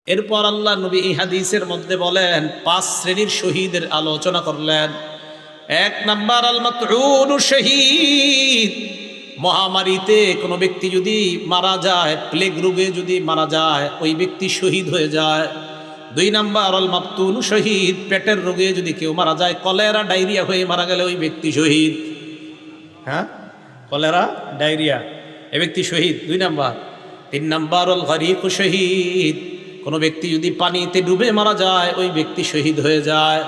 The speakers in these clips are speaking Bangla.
এরপর আল্লাহ নবী এই হাদিসের মধ্যে বলেন 5 শ্রেণীর শহীদের আলোচনা করলেন। 1 নাম্বার আল মাতউন শহীদ। মহামারীতে কোনো ব্যক্তি যদি মারা যায়, প্লেগ রোগে যদি মারা যায়, ওই ব্যক্তি শহীদ হয়ে যায়। 2 নাম্বার আল মাবতুন শহীদ। পেটের রোগে যদি কেউ মারা যায়, কলেরা ডায়রিয়া হয়ে মারা গেলে ওই ব্যক্তি শহীদ। হ্যাঁ, কলেরা ডায়রিয়া, এই ব্যক্তি শহীদ 2 নাম্বার। 3 নাম্বার আল গরিক শহীদ। কোনো ব্যক্তি যদি পানিতে ডুবে মারা যায়, ওই ব্যক্তি শহীদ হয়ে যায়।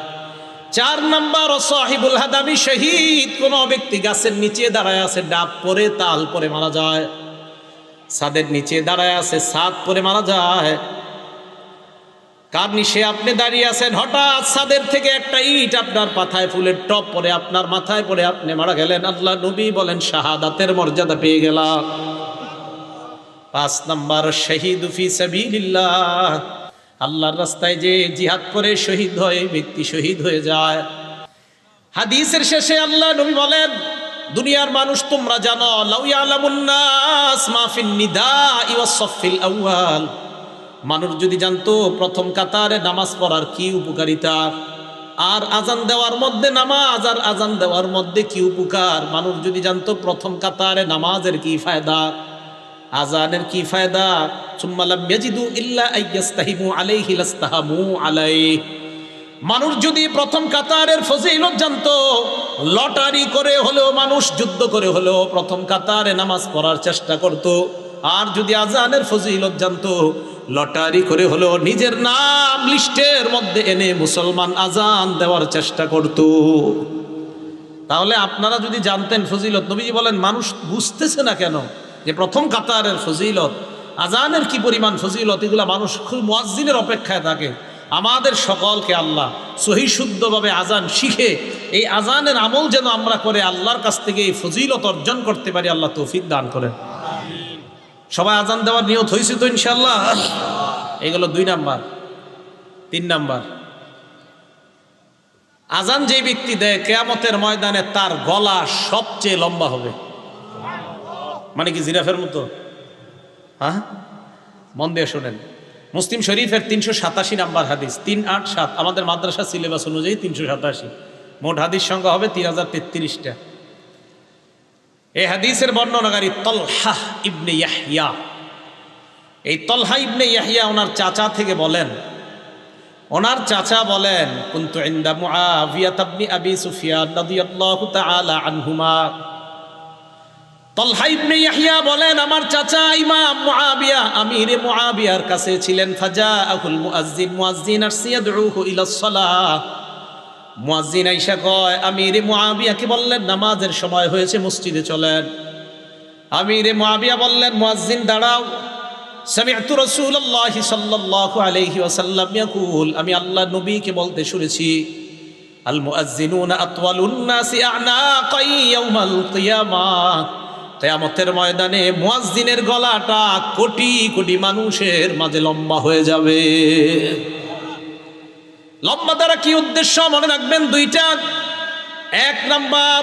4 নাম্বার সাহিবুল হাদামি শহীদ। কোনো ব্যক্তি গাছের নিচে দাঁড়ায় আছে, ডাব পরে তাল পরে মারা যায়। ছাদের নিচে দাঁড়ায় আছে, ছাদ পরে মারা যায়। কার নিচে আপনি দাঁড়িয়ে আছেন, হঠাৎ ছাদের থেকে একটা ইট আপনার মাথায়, ফুলের টপ পরে আপনার মাথায় পড়ে আপনি মারা গেলেন। আল্লাহ নবী বলেন শাহাদাতের মর্যাদা পেয়ে গেলাম। 5 নাম্বার শহীদ ফি সাবিলিল্লাহ। আল্লাহর রাস্তায় যে জিহাদ করে শহীদ হয়, ব্যক্তি শহীদ হয়ে যায়। হাদিসের শেষে আল্লাহ নবী বলেন, দুনিয়ার মানুষ তোমরা জানো, লাউ ইয়ালামুন নাস মা ফিন নিদাই ওয়াস সাফিল আউয়াল। মানুষ যদি জানতো প্রথম কাতারে নামাজ পড়ার কি উপকারিতা, আর আজান দেওয়ার মধ্যে নামাজ আর আজান দেওয়ার মধ্যে কি উপকার, মানুষ যদি জানতো প্রথম কাতারে নামাজের কি ফায়দা, আজানের কি ফায়দা, সুম্মা লাম ইয়াজিদু ইল্লা আইয়াস্তাহিমু আলাইহি লাস্তাহামু আলাইহি। মানুষ যদি প্রথম কাতারের ফজিলত জানতো, লটারি করে হলেও মানুষ যুদ্ধ করে হলেও প্রথম কাতারে নামাজ পড়ার চেষ্টা করত। আর যদি আজানের ফজিলত জানতো, লটারি করে হলেও নিজের নাম লিস্টের মধ্যে এনে মুসলমান আজান দেওয়ার চেষ্টা করত। তাহলে আপনারা যদি জানতেন ফজিলত, নবীজি বলেন মানুষ বুঝতেছে না কেন যে প্রথম কাতারের ফজিলত, আজানের কি পরিমাণ ফজিলত, এগুলা মানুষ খুব মুয়াজ্জিনের অপেক্ষায় থাকে। আমাদের সকলকে আল্লাহ সহি শুদ্ধভাবে আজান শিখে এই আজানের আমল যেন আমরা করে আল্লাহর কাছ থেকে এই ফজিলত অর্জন করতে পারি, আল্লাহ তৌফিক দান করেন। সবাই আজান দেওয়ার নিয়ত হয়েছে তো ইনশাআল্লাহ? এগুলো 2 নাম্বার। 3 নাম্বার, আজান যে ব্যক্তি দেয় কিয়ামতের ময়দানে তার গলা সবচেয়ে লম্বা হবে। মানে কি জিরাফের মতো? হ্যাঁ, মন দিয়ে শোনেন। মুসলিম শরীফের 387 নাম্বার হাদিস, 387। আমাদের মাদ্রাসা সিলেবাস অনুযায়ী 387। মোট হাদিস সংখ্যা হবে 3033টা। এই হাদিসের বর্ণনাকারী তলহা ইবনে ইয়াহইয়া। এই তলহা ইবনে ইয়াহইয়া ওনার চাচা থেকে বলেন, ওনার চাচা বলেন, কুনতু ইনদা মুআবিয়া ইবনে আবি সুফিয়ান রাদিয়াল্লাহু তাআলা আনহুমা। তলহা ইবনে ইয়াহইয়া বলেন, আমার চাচা ইমাম মুআবিয়া, আমিরে মুআবিয়ার কাছে ছিলেন। ফাজাআহুল মুআজ্জিন, মুআজ্জিন আসছে ইয়াদউহু ইলাস সালাহ। মুয়াজ্জিন আইসা কয়, আমিরে মুআবিয়াকে বললেন নামাজের সময় হয়েছে, মসজিদে চলেন। আমিরে মুআবিয়া বললেন, মুয়াজ্জিন দাঁড়াও। সামি'তু রাসূলুল্লাহি সাল্লাল্লাহু আলাইহি ওয়াসাল্লাম ইয়াকুল, আমি আল্লাহ নবীকে বলতে শুনেছি, আল মুআজ্জিনুনা আতওয়ালুন নাসি আ'নাকান ইয়াউমাল কিয়ামাহ। কিয়ামতের ময়দানে মুয়াজ্জিনের গলাটা কোটি কোটি মানুষের মাঝে লম্বা হয়ে যাবে। লম্বা দ্বারা কি উদ্দেশ্য মনে রাখবেন 2টা। 1 নাম্বার,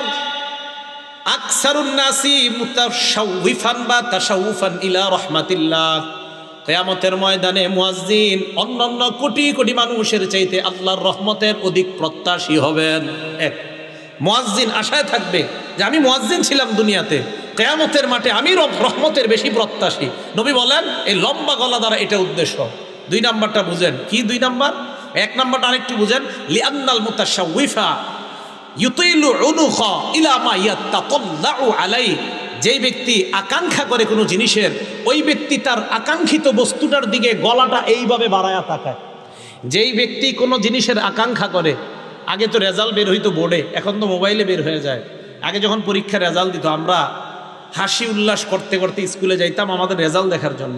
আকসারুন নাসি মুতাশাউফান বা তাশাউফান ইলা রাহমাতিল্লাহ। কিয়ামতের ময়দানে মুয়াজ্জিন অন্যান্য কোটি কোটি মানুষের চাইতে আল্লাহর রহমতের অধিক প্রত্যাশী হবেন। 1, মুয়াজ্জিন আশায় থাকবে যে আমি মুয়াজ্জিন ছিলাম দুনিয়াতে, কিয়ামতের মাঠে আমি রহমতের বেশি প্রত্যাশী। নবী বলেন এই লম্বা গলা দ্বারা এটা উদ্দেশ্য। 2 নাম্বারটা বুঝেন কি? 2 নাম্বার, 1 নাম্বারটা আরেকটু বুঝেন। লিআন্নাল মুতাশাউফা ইউতিলু উনুখা ইলা মা ইয়াতাতাল্লাউ আলাইহি। যেই ব্যক্তি আকাঙ্ক্ষা করে কোনো জিনিসের, ওই ব্যক্তি তার আকাঙ্ক্ষিত বস্তুটার দিকে গলাটা এইভাবে বাড়ায়া তাকায়। যেই ব্যক্তি কোনো জিনিসের আকাঙ্ক্ষা করে, আগে তো রেজাল্ট বের হইতো বোর্ডে, এখন তো মোবাইলে বের হয়ে যায়। আগে যখন পরীক্ষার রেজাল্ট দিত, আমরা হাসি উল্লাস করতে করতে স্কুলে যাইতাম আমাদের রেজাল্ট দেখার জন্য।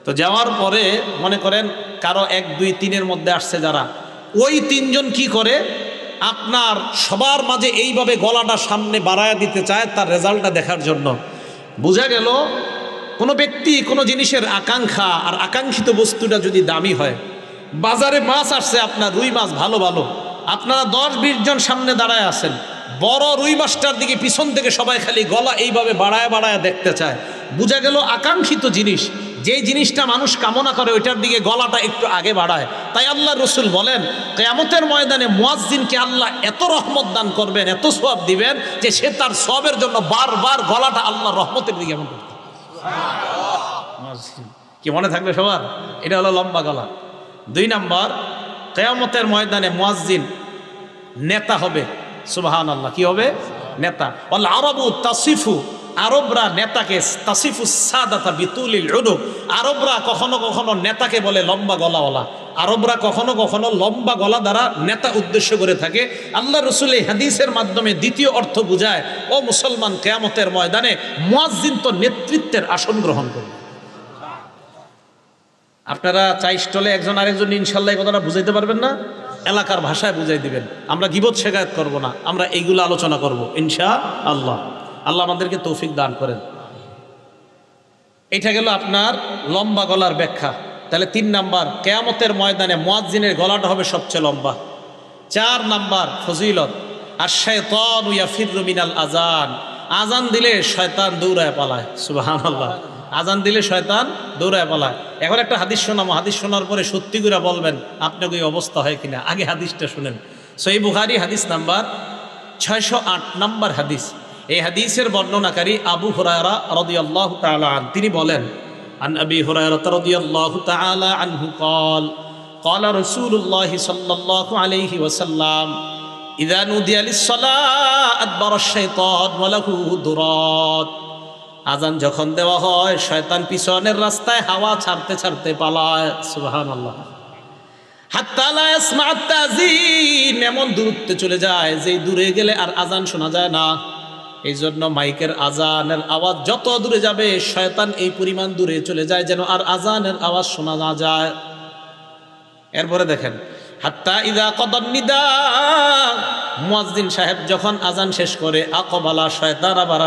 তো যাওয়ার পরে মনে করেন কারো 1, 2, 3-এর মধ্যে আসছে যারা, ওই 3 জন কি করে, আপনার সবার মাঝে এইভাবে গলাটা সামনে বাড়ায়া দিতে চায় তার রেজাল্টটা দেখার জন্য। বোঝা গেল কোনো ব্যক্তি কোনো জিনিসের আকাঙ্ক্ষা আর আকাঙ্ক্ষিত বস্তুটা যদি দামি হয়, বাজারে মাছ আসছে আপনার রুই মাছ ভালো ভালো, আপনারা 10-20 জন সামনে দাঁড়ায় আছেন, বড় রুই মাছটার দিকে পিছন থেকে সবাই খালি গলা এইভাবে বাড়ায় বাড়ায় দেখতে চায়। বোঝা গেল আকাঙ্ক্ষিত জিনিস যেই জিনিসটা মানুষ কামনা করে ওইটার দিকে গলাটা একটু আগে বাড়ায়। তাই আল্লাহ রসুল বলেন কিয়ামতের ময়দানে মুয়াজ্জিনকে আল্লাহ এত রহমত দান করবেন, এত সওয়াব দিবেন যে সে তার সওয়াবের জন্য বারবার গলাটা আল্লাহর রহমতের দিকে এমন করবে। কি মনে থাকবে সবার? এটা হলো লম্বা গলা। 2 নাম্বার, কিয়ামতের ময়দানে মুয়াজ্জিন নেতা হবে। সুবহানাল্লাহ, কি হবে? নেতা। ওয়াল আরাবু তাসিফু, আরবরা নেতাকে তাসিফু সাদাতা বিতুলিল উনুক, আরবরা কখনো কখনো নেতাকে বলে লম্বা গলাওয়ালা। আরবরা কখনো কখনো লম্বা গলা দ্বারা নেতা উদ্দেশ্য করে থাকে। আল্লাহ রসুল এই হাদিসের মাধ্যমে দ্বিতীয় অর্থ বুঝায়, ও মুসলমান, কিয়ামতের ময়দানে মুয়াজ্জিন তো নেতৃত্বের আসন গ্রহণ করবে। আপনারা চাই স্টলে একজন আরেকজন ইনশাল্লাহ এই কথাটা বুঝাইতে পারবেন না? এলাকার ভাষায় বুঝাই দিবেন। আমরা গীবত শেখায়ত করব না, আমরা এইগুলো আলোচনা করব ইনশাআল্লাহ। আল্লাহ আমাদেরকে তৌফিক দান করেন। এটা গেল আপনার লম্বা গলার ব্যাখ্যা। তাহলে 3 নাম্বার, কিয়ামতের ময়দানে মুয়াজ্জিনের গলাটা হবে সবচেয়ে লম্বা। 4 নাম্বার ফজিলত, আশ-শায়তানু ইয়াফিররু মিনাল আযান, আজান দিলে শয়তান দৌড়ায় পালায়। সুবহানাল্লাহ, আজান দিলে শয়তান দৌড়ায় পালায়। এখন একটা হাদিস শোনাবো, হাদিস শোনার পরে সত্যি করে বলবেন আপনাকে এই অবস্থা হয় কিনা। আগে হাদিসটা শুনেন। সহিহ বুখারী হাদিস নাম্বার 608 নাম্বার হাদিস। এই হাদিসের বর্ণনাকারী আবু হুরায়রা রাদিয়াল্লাহু তাআলা আন, তিনি বলেন, আন আবি হুরায়রা রাদিয়াল্লাহু তাআলা আনহু قال قال رسول الله صلى الله عليه وسلم اذا نودي للصلاه ادبر الشيطان وله درات, আজান যখন দেওয়া হয় শয়তান পিছনের রাস্তায় হাওয়া ছাড়তে ছাড়তে পালায়। সুবহানাল্লাহ। হাত্তা লা ইয়াসমা'ু আত-তাযীন, এমন দূরত্বে চলে যায় যে দূরে গেলে আর আজান শোনা যায় না। এই জন্য মাইকের আজানের আওয়াজ যত দূরে যাবে শয়তান এই পরিমাণ দূরে চলে যায় যেন আর আজানের আওয়াজ শোনা না যায়। এরপরে দেখেন, হাত্তা ইযা কদান নিদা, মুয়াজ্জিন সাহেব যখন আজান শেষ করে, আকবালা, শয়তান আবার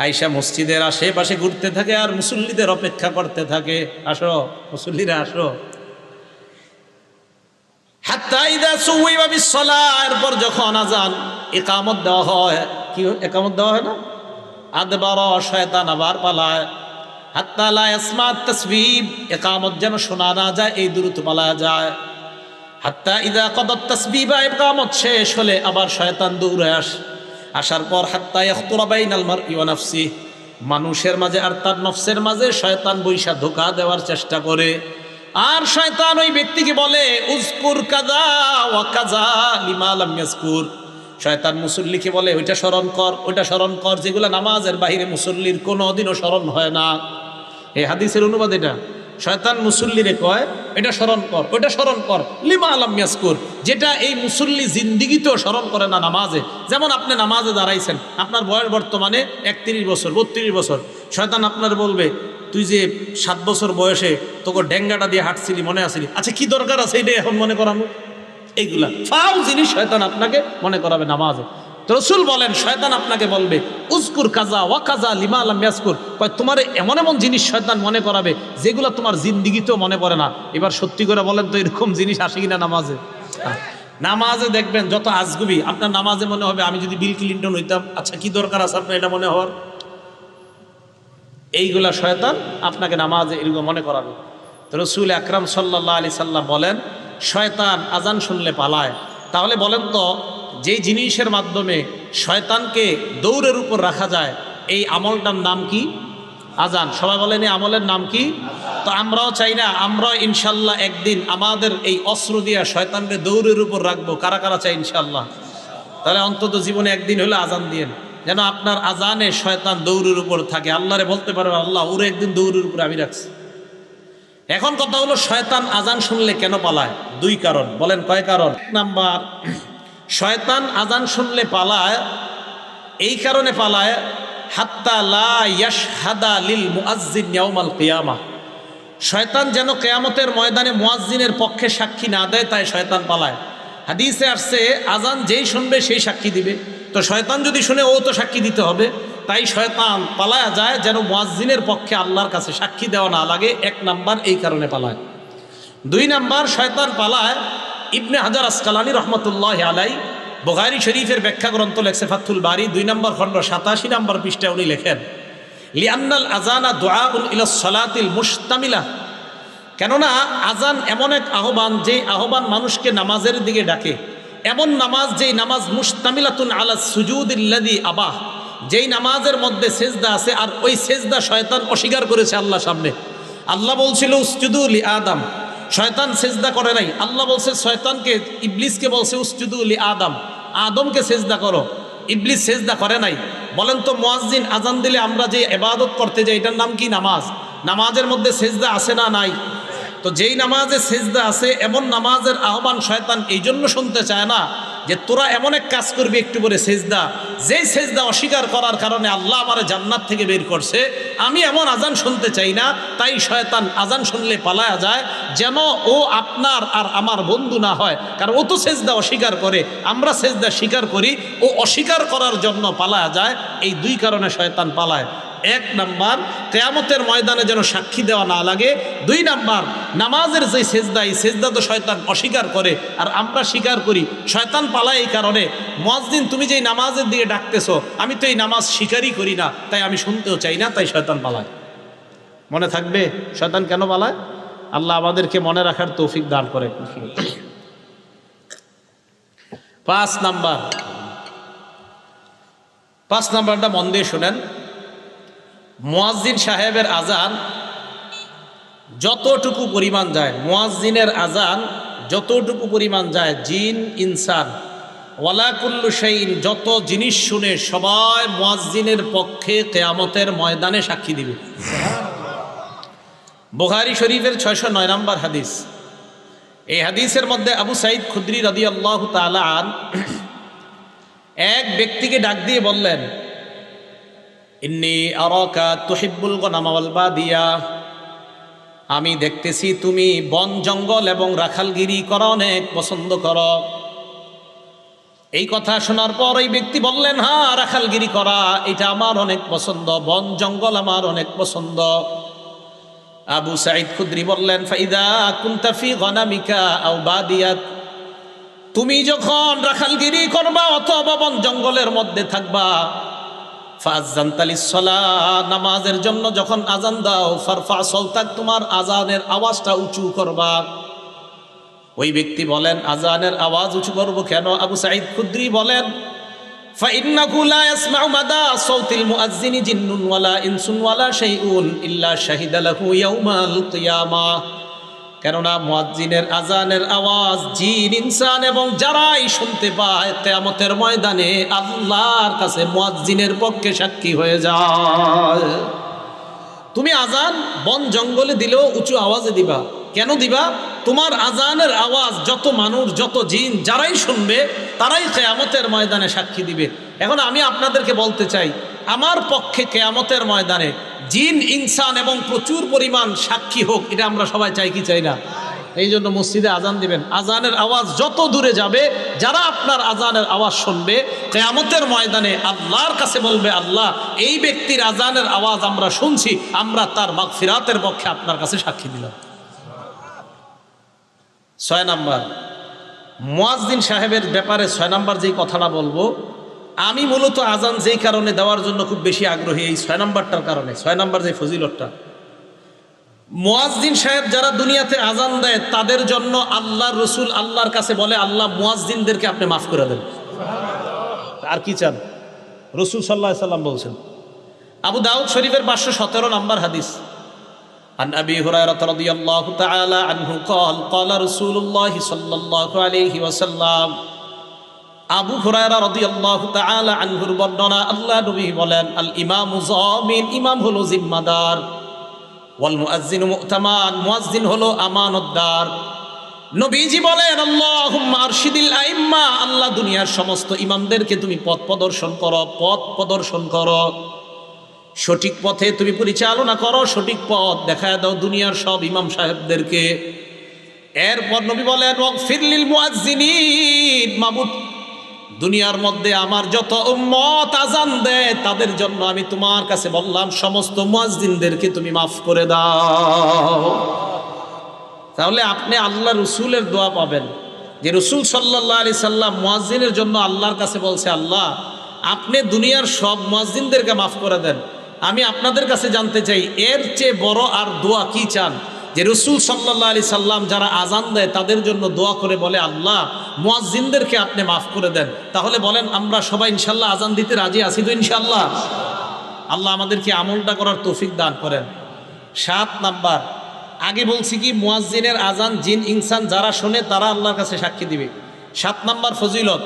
আইসা মসজিদের আশেপাশে ঘুরতে থাকে আর মুসল্লিদের অপেক্ষা করতে থাকে, আসো মুসল্লিরা আসো। হাত্তা ইযা সুওয়িবা বিস-সালাহ, এরপর যখন আজান ইকামত দেওয়া হয়, কি ইকামত দেওয়া হয় না, আদবারা, শয়তান আবার পালায়। হাত্তা লা ইয়াসমা আত-তাসবিব, ইকামত যেন শোনা না যায় এই দূরত্ব পালায় যায়। হাত্তা ইযা কদাত তাসবিবা, ইকামত শেষ হলে আবার শয়তান দৌড়ে আসার পর হাত্তা ইয়াখতুরা বাইনাল মারই ওয়া নাফসি, মানুষের মাঝে আর তার নফসের মাঝে শয়তান বৈশা ধোঁকা দেওয়ার চেষ্টা করে। আর শয়তান ওই ব্যক্তিকে বলে, উযকুর কাযা ওয়া কাযা লিমা লাম ইয়াযকুর, শয়তান মুসল্লিকে বলে ওইটা স্মরণ কর, ওইটা স্মরণ কর, যেগুলো নামাজের বাইরে মুসল্লির কোনোদিনও স্মরণ হয় না। এই হাদিসের অনুবাদ এটা। শয়তান মুসল্লিরে কয় এটা স্মরণ কর, ওইটা স্মরণ কর, লিমা লাম ইয়াযকুর, যেটা এই মুসল্লি জিন্দিগিতেও স্মরণ করে না নামাজে। যেমন আপনি নামাজে দাঁড়াইছেন, আপনার বয়স বর্তমানে 31 বছর 32 বছর, শয়তান আপনার বলবে, তুই যে 7 বছর বয়সে তোকে ডেঙ্গাটা দিয়ে হাঁটছিলি মনে আসিলি, আচ্ছা কি দরকার আছে এটা এখন মনে করানো? এইগুলা ফাউ জিনিস শয়তান আপনাকে মনে করাবে নামাজে। তো রাসূল বলেন শয়তান আপনাকে বলবে, উযকুর কাযা ওয়া কাযা লিমা লাম ইয়াযকুর, কয় তোমার এমন এমন জিনিস শয়তান মনে করাবে যেগুলো তোমার জিন্দিগিতেও মনে পড়ে না। এবার সত্যি করে বলেন তো এরকম জিনিস আসে কিনা নামাজে? নামাজে দেখবেন যত আজগুবি, আপনার নামাজে মনে হবে আমি যদি বিল ক্লিনটন হইতাম, আচ্ছা কি দরকার আছে আপনার এটা মনে হওয়ার? এইগুলা শয়তান আপনাকে নামাজে এরকম মনে করাবে। তো রাসূল আকরাম সাল্লাল্লাহু আলাইহি সাল্লাম বলেন শয়তান আজান শুনলে পালায়। তাহলে বলেন তো, যেই জিনিসের মাধ্যমে শয়তানকে দৌড়ের উপর রাখা যায় এই আমলটার নাম কি? আজান। সবাই বলেন এই আমলের নাম কি? তো আমরাও চাই না, আমরাও ইনশাল্লাহ একদিন আমাদের এই অস্ত্র দিয়া শয়তানকে দৌড়ের উপর রাখবো। কারা কারা চাই ইনশাল্লাহ? তাহলে অন্তত জীবনে একদিন হলে আজান দিয়েন, যেন আপনার আজানে শয়তান দৌড়ের উপর থাকে। আল্লাহরে বলতে পারবে, আল্লাহ ওরে একদিন দৌড়ের উপর আমি রাখছি। এখন কথা হলো শয়তান আজান শুনলে কেন পালায়? 2 কারণ। বলেন কয় কারণ? নাম্বার, শয়তান আজান শুনলে পালায় এই কারণে পালায়, হাত্তা লা ইয়াশহাদা লিল মুআজ্জিন ইয়াউমাল কিয়ামা, শয়তান যেন কিয়ামতের ময়দানে মুয়াজ্জিনের পক্ষে সাক্ষী না দেয়, তাই শয়তান পালায়। হাদিসে আসছে আজান যেই শুনবে সেই সাক্ষী দিবে। তো শয়তান যদি শুনে ও তো সাক্ষী দিতে হবে, তাই শয়তান পালায়া যায় যেন মুয়াজ্জিনের পক্ষে আল্লাহর কাছে সাক্ষী দেওয়া না লাগে। 1 নাম্বার এই কারণে পালায়। 2 নাম্বার শয়তান পালায়, ইবনে হাজার আসকালানী রহমতুল্লাহ আলাই বুখারী শরীফের ব্যাখ্যা গ্রন্থ লেখছে ফাথুল বারী 2 নম্বর খণ্ড 87 নম্বর পৃষ্ঠায় উনি লেখেন, লিআন্নাল আযানা দুআউন ইলা সলাতিল মুশতামিলা, কেননা আজান এমন এক আহ্বান, যেই আহ্বান মানুষকে নামাজের দিকে ডাকে। এমন নামাজ, যেই নামাজ মুশতামিলাতুন আলা সুজুদিল্লাযী আবাহ, যেই নামাজের মধ্যে সেজদা আছে, আর ওই সেজদা শয়তান অস্বীকার করেছে আল্লাহর সামনে। আল্লাহ বলছিল উসজুদু লি আদম, শয়তান সেজদা করে নাই। আল্লাহ বলছে শয়তানকে, ইবলিসকে বলছে উসজুদু লি আদম, আদমকে সেজদা করো। ইবলিস সেজদা করে নাই। বলেন তো মুয়াজ্জিন আজান দিলে আমরা যে ইবাদত করতে যাই, এটার নাম কি? নামাজ। নামাজের মধ্যে সেজদা আছে না নাই? তো যেই নামাজে সেজদা আছে, এমন নামাজের আহ্বান শয়তান এই জন্য শুনতে চায় না যে তোরা এমন এক কাজ করবি একটু পরে সেজদা, যেই সেজদা অস্বীকার করার কারণে আল্লাহ আমার জান্নাত থেকে বের করছে, আমি এমন আজান শুনতে চাই না। তাই শয়তান আজান শুনলে পালায়া যায়, যেন ও আপনার আর আমার বন্ধু না হয়। কারণ ও তো সেজদা অস্বীকার করে, আমরা সেজদা স্বীকার করি, ও অস্বীকার করার জন্য পালায়া যায়। এই দুই কারণে শয়তান পালায়। এক নাম্বার, কিয়ামতের ময়দানে যেন সাক্ষী দেওয়া না লাগে। দুই নাম্বার, নামাজের যে সেজদা, এই সেজদা তো শয়তান অস্বীকার করে আর আমরা স্বীকার করি, শয়তান পালায়। এই কারণে মুয়াজ্জিন তুমি যেই নামাজের দিকে ডাকতেছো, আমি তো এই নামাজ স্বীকারই করি না, তাই আমি শুনতেও চাই না, তাই শয়তান পালায়। মনে থাকবে শয়তান কেন পালায়? আল্লাহ আমাদেরকে মনে রাখার তৌফিক দান করে। 5 নাম্বারটা মন দিয়ে শুনেন। মুয়াজ্জিন সাহেবের আজান যতটুকু পরিমাণ যায়, মুয়াজ্জিনের আজান যতটুকু পরিমাণ যায়, জিন ইনসান ওয়ালা কুল্লু শাইইন, যত জিনিস শুনে সবাই মুয়াজ্জিনের পক্ষে কিয়ামতের ময়দানে সাক্ষী দিবে। বুখারী শরীফের 609 নম্বর হাদিস। এই হাদিসের মধ্যে আবু সাঈদ খুদরি রাদিয়াল্লাহু তাআলা আন এক ব্যক্তিকে ডাক দিয়ে বললেন, ইন্নী আরাকা তুহিব্বুল গনামা ওয়াল বাদিয়া, আমি দেখতেছি তুমি বন জঙ্গল এবং রাখালগিরি করা অনেক পছন্দ করো। এই কথা শোনার পর এই ব্যক্তি বললেন, হ্যাঁ, রাখালগিরি করা এটা আমার অনেক পছন্দ, বন জঙ্গল আমার অনেক পছন্দ। আবু সাঈদ খুদরি বললেন, ফাইদা কুনতা ফি গনামিকা আও বাদিয়াত, তুমি যখন রাখালগিরি করবা অথবা বন জঙ্গলের মধ্যে থাকবা, নামাজের জন্য যখন আজান দাও, ফারফা সাওতাক, তোমার আজানের আওয়াজটা উঁচু করবা। ওই ব্যক্তি বলেন, আজানের আওয়াজ উঁচু করব কেন? আবু সাঈদ খুদরি বলেন, ফাইন্নাহু লা ইয়াসমাউ মাদা সাওতিল মুআজ্জিনি জিন্নুন ওয়ালা ইনসুন ওয়ালা শাইউন ইল্লা শাহিদা লাহু ইয়াউমাল কিয়ামাহ, কেননা মুয়াজ্জিনের আজানের আওয়াজ জিন ইনসান এবং যারাই শুনতে পায়, কিয়ামতের ময়দানে আল্লাহর কাছে মুয়াজ্জিনের পক্ষে সাক্ষী হয়ে যায়। তুমি আজান বন জঙ্গলে দিলেও উঁচু আওয়াজে দিবা। কেন দিবা? তোমার আজানের আওয়াজ যত মানুষ, যত জিন যারাই শুনবে, তারাই কিয়ামতের ময়দানে সাক্ষী দিবে। এখন আমি আপনাদেরকে বলতে চাই, আমার পক্ষে কিয়ামতের ময়দানে জিন ইনসান এবং প্রচুর পরিমাণ সাক্ষী হোক, এটা আমরা সবাই চাই কি চাই না? এই জন্য মসজিদে আজান দিবেন। আজানের আওয়াজ যত দূরে যাবে, যারা আপনার আজানের আওয়াজ শুনবে, কিয়ামতের ময়দানে আল্লাহর কাছে বলবে, আল্লাহ, এই ব্যক্তির আজানের আওয়াজ আমরা শুনছি, আমরা তার মাগফিরাতের পক্ষে আপনার কাছে সাক্ষী দিলাম। 6 নাম্বার, মুয়াজ্জিন সাহেবের ব্যাপারে 6 নাম্বার যেই কথাটা বলবো, আমি মূলত আজান যেই কারণে দেওয়ার জন্য খুব বেশি আগ্রহী, এই 6 নাম্বারটার কারণে। 6 নাম্বার যে ফজিলতটা, মুয়াজ্জিন সাহেব যারা দুনিয়াতে আজান দেয়, তাদের জন্য আল্লাহর রাসূল আল্লাহর কাছে বলে, আল্লাহ মুয়াজ্জিনদেরকে আপনি মাফ করে দেন। আর কি চান? রাসূল সাল্লাল্লাহু আলাইহি সাল্লাম বলছেন। আবু দাউদ শরীফের 517 নম্বর হাদিস, عن أبي هريرة رضي الله تعالى عنه قال قال رسول الله صلى الله عليه وسلم, আবু হুরায়রা রাদিয়াল্লাহু তাআলা আনহুর বর্ণনা, আল্লাহ নবী বলেন, আল ইমামু যামিন, ইমাম হলো জিম্মাদার, ওয়াল মুয়াজ্জিনু মু'তামান, মুয়াজ্জিন হলো আমানতদার। নবীজি বলেন, আল্লাহুম্মা আরশিদিল আইম্মা, আল্লাহ দুনিয়ার সমস্ত ইমামদেরকে তুমি পথ প্রদর্শন করো, সঠিক পথে তুমি পরিচালনা করো, সঠিক পথ দেখায় দাও দুনিয়ার সব ইমাম সাহেবদেরকে। এরপর নবী বলেন, ওয়াগফির লিল মুয়াজ্জিনিন, মাবুদ, দুনিয়ার মধ্যে আমার যত উম্মত আজান দেয়, তাদের জন্য আমি তোমার কাছে বললাম, সমস্ত মুয়াজ্জিনদেরকে তুমি মাফ করে দাও। তাহলে আপনি আল্লাহ রসুলের দোয়া পাবেন, যে রসুল সাল্লাল্লাহু আলাইহি সাল্লাম মুয়াজ্জিনের জন্য আল্লাহর কাছে বলছে, আল্লাহ, আপনি দুনিয়ার সব মুয়াজ্জিনদেরকে মাফ করে দেন। আমি আপনাদের কাছে জানতে চাই, এর চেয়ে বড় আর দোয়া কি চান? যে রসুল সাল্লাল্লাহু আলাইহি সাল্লাম যারা আজান দেয় তাদের জন্য দোয়া করে বলে, আল্লাহ মুয়াজ্জিনদেরকে আপনি মাফ করে দেন। তাহলে বলেন আমরা সবাই ইনশাল্লাহ আজান দিতে রাজি আছি তো? ইনশাল্লাহ। আল্লাহ আমাদেরকে আমলটা করার তৌফিক দান করেন। 7 নাম্বার, আগে বলছি কি মুয়াজ্জিনের আজান জিন ইনসান যারা শোনে তারা আল্লাহর কাছে সাক্ষী দিবে। 7 নাম্বার ফজিলত,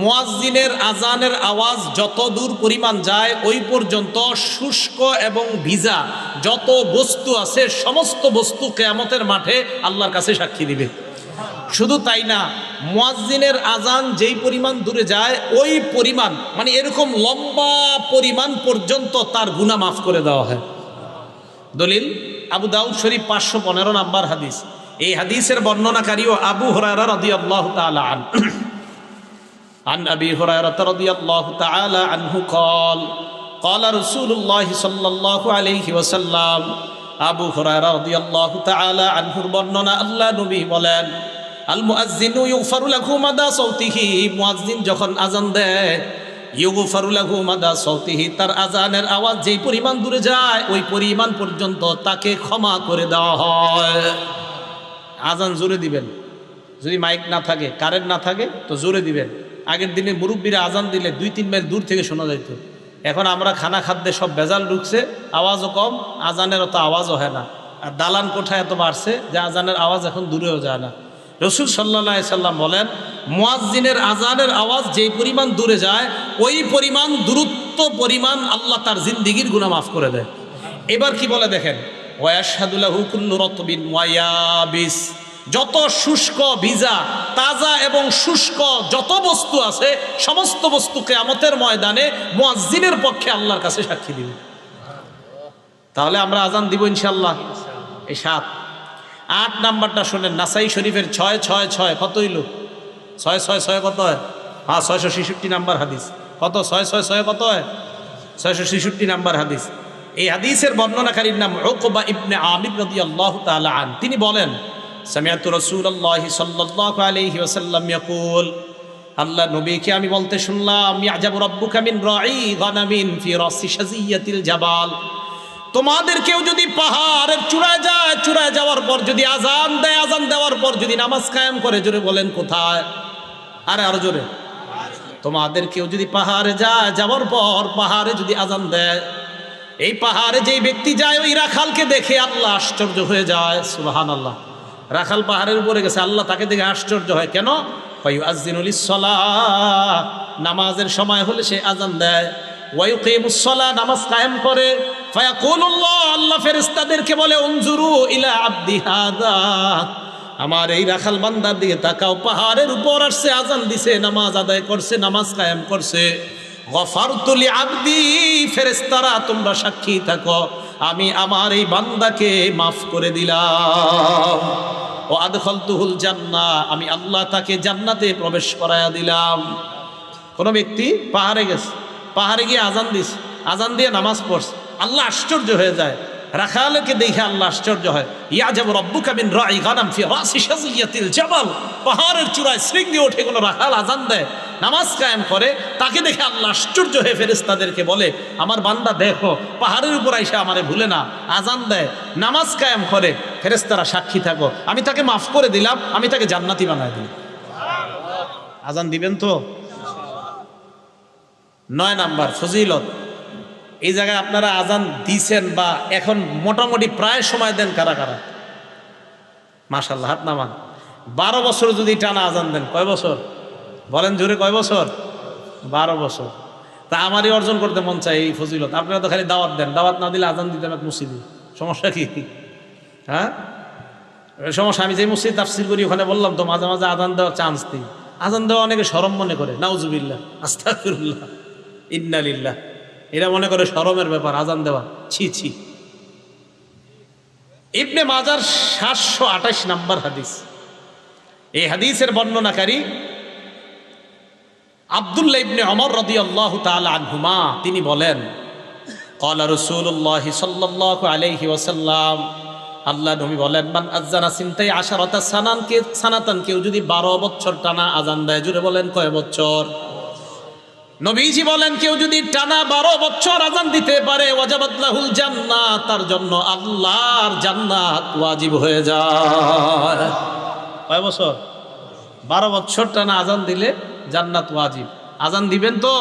মুয়াজ্জিনের আজানের আওয়াজ যত দূর পরিমাণ যায় ওই পর্যন্ত শুষ্ক এবং ভিজা যত বস্তু আছে সমস্ত বস্তু কিয়ামতের মাঠে আল্লাহর কাছে সাক্ষী দিবে। শুধু তাই না, মুয়াজ্জিনের আজান যেই পরিমাণ দূরে যায় ওই পরিমাণ, মানে এরকম লম্বা পরিমাণ পর্যন্ত তার গুনাহ মাফ করে দেওয়া হয়। দলিল আবু দাউদ শরীফ 515 নাম্বার হাদিস। এই হাদিসের বর্ণনাকারীও আবু হুরায়রা রাদিয়াল্লাহু তাআলা আনহু। عن أبي هريرة رضي الله تعالى عنه قال قال رسول الله صلى الله عليه وسلم আবু হুরায়রা রাদিয়াল্লাহু তাআলা আনহুর বর্ণনা, আল্লাহ নবী বলেন, আল মুয়াজ্জিনু ইগফারু লাহু মাদা সাউতিহি, মুয়াজ্জিন যখন আজান দেয়, ইগফারু লাহু মাদা সাউতিহি, তার আজানের আওয়াজ যেই পরিমাণ দূরে যায় ওই পরিমাণ পর্যন্ত তাকে ক্ষমা করে দেওয়া হয়। আজান জোরে দিবেন, যদি মাইক না থাকে কারেন্ট না থাকে তো জোরে দিবেন। আগের দিনে মুরব্বীরা আজান দিলে 2-3 মাইল দূর থেকে শোনা যাইত। এখন আমরা খানা খাদ্যে সব ভেজাল ঢুকছে, আওয়াজও কম, আজানের অত আওয়াজও হয় না। আর দালান কোঠা এত বাড়ছে যে আজানের আওয়াজ এখন দূরেও যায় না। রসুল সাল্লাল্লাহু আলাইহি সাল্লাম বলেন, মুয়াজ্জিনের আজানের আওয়াজ যেই পরিমাণ দূরে যায় ওই পরিমাণ দূরত্ব পরিমাণ আল্লাহ তার জিন্দিগির গুনাহ মাফ করে দেয়। এবার কি বলে দেখেন, ওয়ায়াশহাদু লাহু কুল্লু রাতবিন ওয়া ইয়াবিস, যত শুষ্ক ভিজা তাজা এবং শুষ্ক যত বস্তু আছে সমস্ত বস্তু কিয়ামতের ময়দানে মুয়াজ্জিনের পক্ষে আল্লাহর কাছে সাক্ষী দিবে। তাহলে আমরা আজান দিব ইনশাআল্লাহ। এই 7। 8 নাম্বারটা শোনেন, নাসাই শরীফের 666 কত হইল? 666 কত হয়? হ্যাঁ 666 নাম্বার হাদিস। কত? 666 কত হয়? 666 নাম্বার হাদিস। এই হাদিসের বর্ণনাকারীর নাম উকবা ইবনে আমির রাদিয়াল্লাহু তাআলা আন। তিনি বলেন, সামিআতু রাসূলুল্লাহি সাল্লাল্লাহু আলাইহি ওয়াসাল্লাম ইয়াকুল, আল্লাহ নবীকে আমি বলতে শুনলাম, ইয়াজাবু রাব্বুকা মিন রাঈ গানামিন ফি রাসি শাজিয়াতিল জাবাল, তোমাদের কেউ যদি পাহাড়ের চূড়ায় যায়, চূড়ায় যাওয়ার পর যদি আজান দেয়, আজান দেওয়ার পর যদি নামাজ কায়েম করে, জোরে বলেন কোথায়? আরো জোরে। তোমাদের কেউ যদি পাহাড়ে যায়, যাওয়ার পর পাহাড়ে যদি আজান দেয়, এই পাহাড়ে যেই ব্যক্তি যায় ওই রাখালকে দেখে আল্লাহ আশ্চর্য হয়ে যায়। সুবহানাল্লাহ। রাখাল পাহাড়ের উপরে গেছে, আল্লাহ তাকে দেখে আশ্চর্য হয়। কেন? ফায়ুআযযিনু লিস-সালাহ, নামাজের সময় হলে সে আজান দেয়। ওয়ায়ুকিমুস-সালাহ, নামাজ কায়েম করে। ফায়াকুলুল্লাহ, আল্লাহ ফেরেশতাদেরকে বলে, উনজুরু ইলা আবদি হাযা, আমার এই রাখাল বান্দার দিকে তাকাও, পাহাড়ের উপর আসছে, আজান দিছে, নামাজ আদায় করছে, নামাজ কায়েম করছে। গফারতু লিআবদি, ফেরেশতারা তোমরা সাক্ষী থাকো, আমি আমার এই বান্দাকে মাফ করে দিলাম। ও আদখালতুহুল জান্নাহ, আমি আল্লাহ তাকে জান্নাতে প্রবেশ করায়া দিলাম। কোন ব্যক্তি পাহাড়ে গেছে, পাহাড়ে গিয়ে আজান দিছে, আজান দিয়ে নামাজ পড়ছে, আল্লাহ আশ্চর্য হয়ে যায়। রাখালকে দেখে আল্লাহ আশ্চর্য হয়। ইয়াজাবু রাব্বুকা মিন রাঈ গানাম ফি রাসি শাজিয়াতিল জাবাল, পাহাড়ের চূড়ায় শৃঙ্গে ওঠে কোনো রাখাল আজান দেয়, নামাজ কায়েম করে, তাকে দেখে আল্লাহ আশ্চর্য হয়ে ফেরেশতাদেরকে বলে, আমার বান্দা দেখো পাহাড়ের উপর আইসা আমারে ভুলে না, আজান দেয়, নামাজ কায়েম করে, ফেরেশতারা সাক্ষী থাকো, আমি তাকে মাফ করে দিলাম, আমি তাকে জান্নাতি বানায় দিলাম। আজান দিবেন তো? 9 নাম্বার ফজিলত, এই জায়গায় আপনারা আজান দিছেন বা এখন মোটামুটি প্রায় সময় দেন কারা কারা? মাশাআল্লাহ, হাত নামান। 12 বছর যদি টানা আজান দেন, কয় বছর বলেন জোরে, কয় বছর? 12 বছর। তা আমারই অর্জন করতে মন চায় এই ফজিলত। আপনারা তো খালি দাওয়াত দেন, দাওয়াত না দিলে আজান দিতেন এক মসজিদে, সমস্যা কি? হ্যাঁ সমস্যা। আমি যে মসজিদ তাফসির করি ওখানে বললাম তো মাঝে মাঝে আজান দেওয়ার চান্স দিই। আজান দেওয়া অনেকে শরম মনে করে, নাউজুবিল্লাহ, আস্তাগফিরুল্লাহ, ইন্না লিল্লাহ, এরা মনে করে শরমের ব্যাপার আজান দেওয়া, ছি ছি। ইবনে মাজার 728 নাম্বার হাদিস। এই হাদিসের বর্ণনাকারী আব্দুল্লাহ ইবনে ওমর রাদিয়াল্লাহু তাআলা আনহুমা, তিনি বলেন, ক্বালা রাসূলুল্লাহি সাল্লাল্লাহু আলাইহি ওয়াসাল্লাম, আল্লাহ নবী বলেন, মান আযানা সিনতাই আশারাতা সানাতান, কেউ যদি 12 বছর টানা আজান দেয়, জুড়ে বলেন কয় বছর? নবীজি বলেন কেউ যদি টানা 12 বছর আজান দিতে পারে ওয়াজাবাত লাহুল জান্নাত, তার জন্য আল্লাহর জান্নাত ওয়াজিব হয়ে যায়। কয় বছর? 12 বছর টানা আজান দিলে জান্নাত ওয়াজিব। আজান দিবেন তো?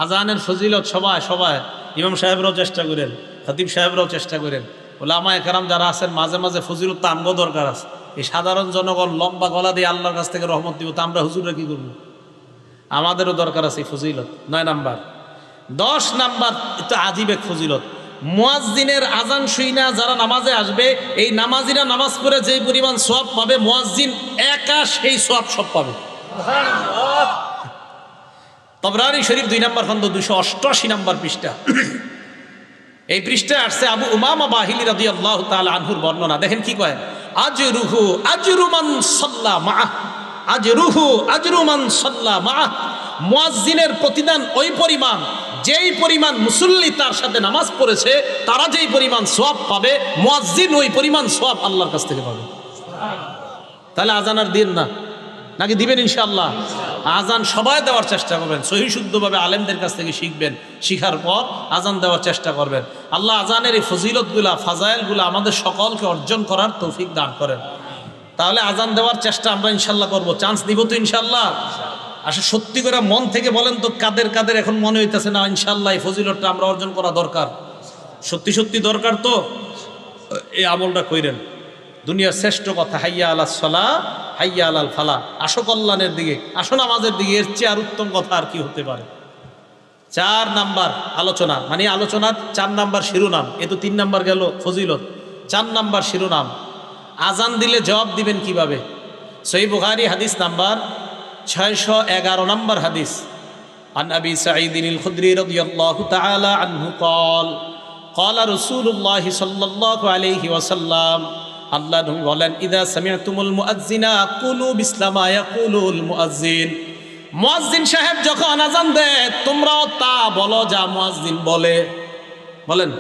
আজানের ফজিলত সবাই সবাই ইমাম সাহেবরাও চেষ্টা করেন, খতিব সাহেবরাও চেষ্টা করেন, ওলামায়ে কেরাম যারা আছেন মাঝে মাঝে ফজিলত তো আমগো দরকার আছে। এই সাধারণ জনগণ লম্বা গলা দিয়ে আল্লাহর কাছ থেকে রহমত দিব, তা আমরা হুজুররা কি করবো? আমাদেরও দরকার আছে এই ফজিলত। 9 নাম্বার। 10 নাম্বার তো আজীব এক ফজিলত, মুয়াজ্জিনের আজান শুইনা যারা নামাজে আসবে, এই নামাজিরা নামাজ পড়ে যেই পরিমাণ সওয়াব পাবে, মুয়াজ্জিন একা সেই সওয়াব সব পাবে। তবরানী শরীফ 2 নম্বর খন্ড 288 নম্বর পৃষ্ঠা। এই পৃষ্ঠায় আসছে আবু উমামা বাহিলি রাদিয়াল্লাহু তাআলা আনহুর বর্ণনা। দেখেন কি কয়, আজরুহু আজরু মান সাল্লা মাআহ, আজরুহু আজরু মান সাল্লা মাআহ। মুয়াজ্জিনের প্রতিদান ওই পরিমাণ যেই পরিমাণ মুসল্লি তার সাথে নামাজ পড়েছে, তারা যেই পরিমাণ সওয়াব পাবে, মুয়াজ্জিন ওই পরিমাণ সওয়াব আল্লাহর কাছ থেকে পাবে। তাহলে আজান আর দিন না, নাকি দিবেন? ইনশাআল্লাহ আজান সবাই দেওয়ার চেষ্টা করবেন, সহি শুদ্ধভাবে আলেমদের কাছ থেকে শিখবেন, শিখার পর আজান দেওয়ার চেষ্টা করবেন। আল্লাহ আজানের এই ফজিলতগুলা, ফাজাইলগুলা আমাদের সকলকে অর্জন করার তৌফিক দান করেন। তাহলে আজান দেওয়ার চেষ্টা আমরা ইনশাআল্লাহ করব। চান্স দিব তো ইনশাআল্লাহ? আসলে সত্যি করে মন থেকে বলেন তো, কাদের কাদের এখন মনে হইতেছে না ইনশাআল্লাহ এই ফজিলতটা আমরা অর্জন করা দরকার? সত্যি সত্যি দরকার তো এই আমলটা কইরেন। দুনিয়ার শ্রেষ্ঠ কথা, হাইয়া আলাস সালাহ হাইয়া আলাল ফালাহ। আসো কল্যাণের দিকে, আসো নামাজের দিকে, এর চেয়ে আর উত্তম কথা আর কি হতে পারে? 4 নাম্বার আলোচনা, মানে আলোচনার 4 নাম্বার শিরোনাম। এ তো 3 নাম্বার গেল ফজিলত, 4 নাম্বার শিরোনাম। আজান দিলে জবাব দিবেন কিভাবে? সহিহ বুখারী হাদিস নাম্বার 611 নাম্বার হাদিস। আন আবি সাঈদ আল খুদরি রাদিয়াল্লাহু তাআলা আনহু قال قال رسول الله صلى الله عليه وسلم, আল্লাহ নবী বলেন, ইদা সামি'তুমুল মুআজ্জিনা কুলু বিসলামা ইয়াকুলুল মুআজ্জিন। মুয়াজ্জিন সাহেব যখন আজান দেয় তোমরাও তা বলো যা মুয়াজ্জিন বলে। বলেন,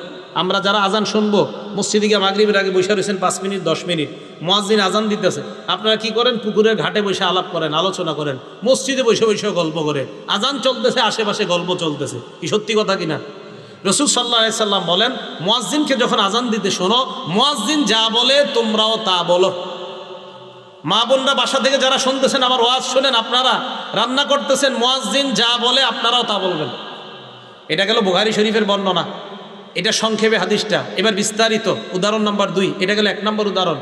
আমরা যারা আজান শুনবো, মসজিদে গিয়ে মাগরিবের আগে বসে রয়েছেন 5 মিনিট 10 মিনিট, মুয়াজ্জিন আজান দিতেছে, আপনারা কি করেন? পুকুরের ঘাটে বসে আলাপ করেন, আলোচনা করেন, মসজিদে বসে বসে গল্প করে। আজান চলতেছে, আশেপাশে গল্প চলতেছে। কি সত্যি কথা কিনা? রাসূল সাল্লাল্লাহু আলাইহি সাল্লাম বলেন, মুয়াজ্জিনকে যখন আজান দিতে শোনো, মুয়াজ্জিন যা বলে তোমরাও তা বলো। মা বোনরা বাসা থেকে যারা শুনতেছেন আমার ওয়াজ শোনেন, আপনারা রান্না করতেছেন, মুয়াজ্জিন যা বলে আপনারাও তা বলবেন। এটা গেল বুখারী শরীফের বর্ণনা, এটা সংক্ষেপে হাদিসটা। এবার বিস্তারিত উদাহরণ নাম্বার 2। এটা গেল 1 নম্বর উদাহরণ।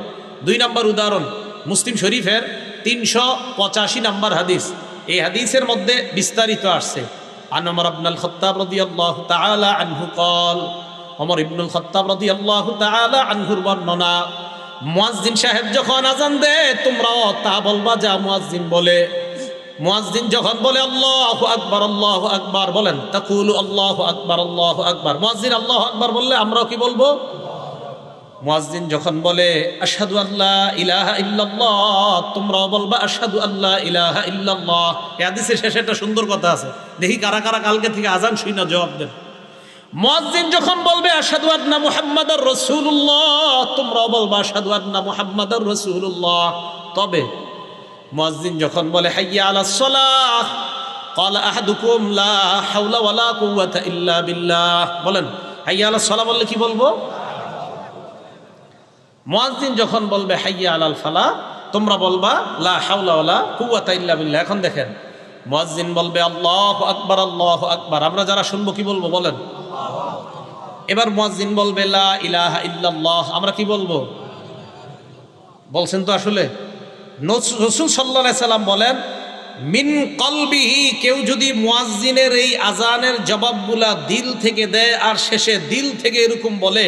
2 নম্বর উদাহরণ মুসলিম শরীফের 385 নম্বর হাদিস। এই হাদিসের মধ্যে বিস্তারিত আসছে। আন ওমর ইবনুল খাত্তাব রাদিয়াল্লাহু তাআলা আনহু قال, ওমর ইবনুল খাত্তাব রাদিয়াল্লাহু তাআলা আনহুর বর্ণনা, মুয়াজ্জিন সাহেব যখন আজান দেয় তোমরাও তা বলবা যা মুয়াজ্জিন বলে। মুয়াজ্জিন যখন বলে আল্লাহু আকবার, বলেন তাকুলু আল্লাহু আকবার। মুয়াজ্জিন আল্লাহু আকবার বললে আমরাও কি বলবো? মুয়াজ্জিন যখন বলে আশহাদু আল্লা ইলাহা ইল্লাল্লাহ, তোমরাও বলবা আশহাদু আল্লা ইলাহা ইল্লাল্লাহ। এই হাদিসের শেষে একটা সুন্দর কথা আছে, দেখি কারা কারা কালকে থেকে আজান শুই না জবাব দেন। মুয়াজ্জিন যখন বলবে আশহাদু আন্না মুহাম্মাদুর রাসূলুল্লাহ, তোমরাও বলবা আশহাদু আন্না মুহাম্মাদুর রাসূলুল্লাহ। তবে মুয়াজ্জিন যখন বলে হাইয়া আলাস সালাহ, ক্বালা আহাদুকুম লা হাওলা ওয়ালা কুওয়াতা ইল্লা বিল্লাহ, বলেন হাইয়া আলাস সালাহ বললে কি বলবো? মুয়াজ্জিন যখন বলবে হাইয়া আলাল ফালাহ, তোমরা বলবা লা হাওলা ওয়ালা কুওয়াতা ইল্লা বিল্লাহ। এখন দেখেন, মুয়াজ্জিন বলবে আল্লাহু আকবার, আল্লাহু আকবার, আমরা যারা শুনবো কি বলবো? বলেন। এবার মুয়াজ্জিন বলবে লা ইলাহা ইল্লাল্লাহ, আমরা কি বলবো? বলছেন তো আসলে। রাসূল সাল্লাল্লাহু আলাইহি সাল্লাম বলেন, মিন কলবিহি, কেউ যদি মুয়াজ্জিনের এই আজানের জবাবগুলা দিল থেকে দেয় আর শেষে দিল থেকে এরকম বলে,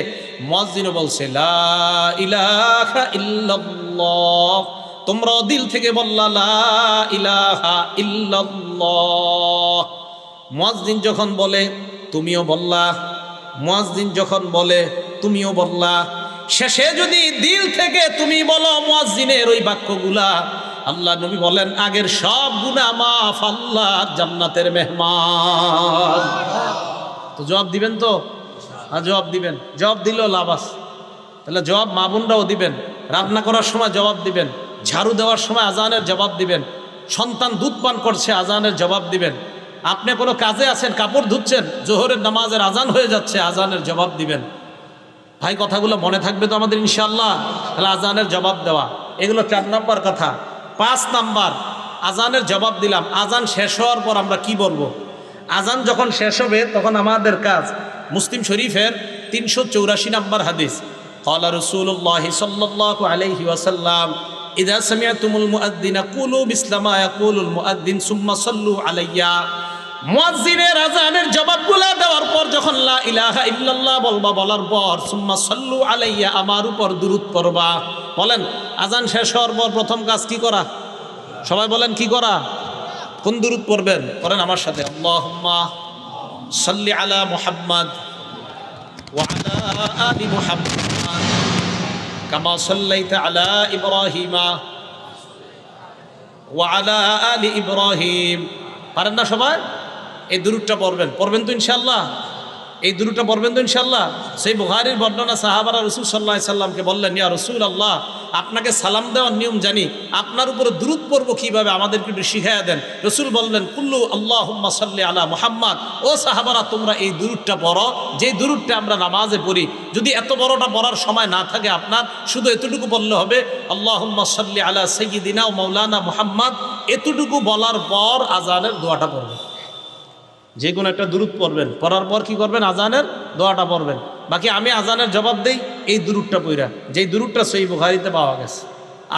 মুয়াজ্জিনও বলছে লা ইলাহা ইল্লাল্লাহ, তোমরাও দিল থেকে বললা লা ইলাহা ইল্লাল্লাহ। মুয়াজ্জিন যখন বলে তুমিও বললা, মুয়াজ্জিন যখন বলে তুমিও বললা, শেষে যদি দিল থেকে তুমি বলো মুয়াজ্জিনের ওই বাক্যগুলা, আল্লাহ নবী বলেন আগের সব গুনাহ মাফ, আল্লাহ জান্নাতের মেহমান। তো জবাব দিবেন তো? জবাব দিবেন। জবাব দিলেও লাভ আছে। তাহলে জবাব মা বোনরাও দিবেন, রান্না করার সময় জবাব দিবেন, ঝাড়ু দেওয়ার সময় আজানের জবাব দিবেন, সন্তান দুধ পান করছে আজানের জবাব দিবেন, আপনি কোনো কাজে আছেন, কাপড় ধুচ্ছেন, জোহরের নামাজের আজান হয়ে যাচ্ছে, আজানের জবাব দিবেন। ভাই কথাগুলো মনে থাকবে তো আমাদের ইনশাআল্লাহ? তাহলে আজানের জবাব দেওয়া, এগুলো 4 নম্বর কথা। 5 নম্বর, আজানের জবাব দিলাম, আজান শেষ হওয়ার পর আমরা কি বলবো? আজান যখন শেষ হবে তখন আমাদের কাজ, মুসলিম শরীফের 384 নম্বর হাদিস, ক্বালা রাসূলুল্লাহ সাল্লাল্লাহু আলাইহি ওয়াসাল্লাম ইযা সামি'তুমুল মুআদ্দিনা কুলু বিসলামা ইয়াকুলুল মুআদ্দিন সুম্মা সাল্লু আলাইয়া। মুয়াজ্জিনের আজানের জবাবগুলো দেওয়ার পর যখন লা ইলাহা ইল্লাল্লাহ বলবা, বলার পর সুম্মা সাল্লু আলাইয়া, আমার উপর দুরূদ পড়বা। বলেন আজান শেষ হওয়ার পর প্রথম কাজ কি করা? সবাই বলেন কি করা? কোন দুরূদ পড়বেন? করেন আমার সাথে, আল্লাহুম্মা সাল্লি আলা মুহাম্মাদ ওয়া আলা আলি মুহাম্মাদ কামা সাল্লাইতা আলা ইব্রাহিমা ওয়া আলা আলি ইব্রাহিম। পারেন না সবাই? এই দুরূদটা পড়বেন তো ইনশাআল্লাহ? এই দুরূদটা পড়বেন তো ইনশাআল্লাহ? সেই বুখারীর বর্ণনা, সাহাবারা রাসূল সাল্লাল্লাহু আলাইহি সাল্লামকে বললেন, ইয়া রাসূলুল্লাহ, আপনাকে সালাম দেওয়ার নিয়ম জানি, আপনার উপরে দুরূদ পড়ব কিভাবে, আমাদেরকে একটু শিখাইয়া দেন। রাসূল বললেন, কুল্লু আল্লাহুম্মা সাল্লি আলা মুহাম্মাদ। ও সাহাবারা, তোমরা এই দুরূদটা পড়ো, যেই দুরূদটা আমরা নামাজে পড়ি। যদি এত বড়টা পড়ার সময় না থাকে আপনার, শুধু এতটুকু বললে হবে, আল্লাহুম্মা সাল্লি আলা সাইয়্যিদিনা ওয়া মাওলানা মুহাম্মাদ। এতটুকু বলার পর আজানের দোয়াটা পড়বেন, যে কোনো একটা দুরূদ পড়বেন, পড়ার পর কি করবেন? আজানের দোয়াটা পড়বেন। বাকি আমি আজানের জবাব দেই এই দুরূদটা পড়া, যেই দুরূদটা সহিহ বুখারীতে পাওয়া গেছে।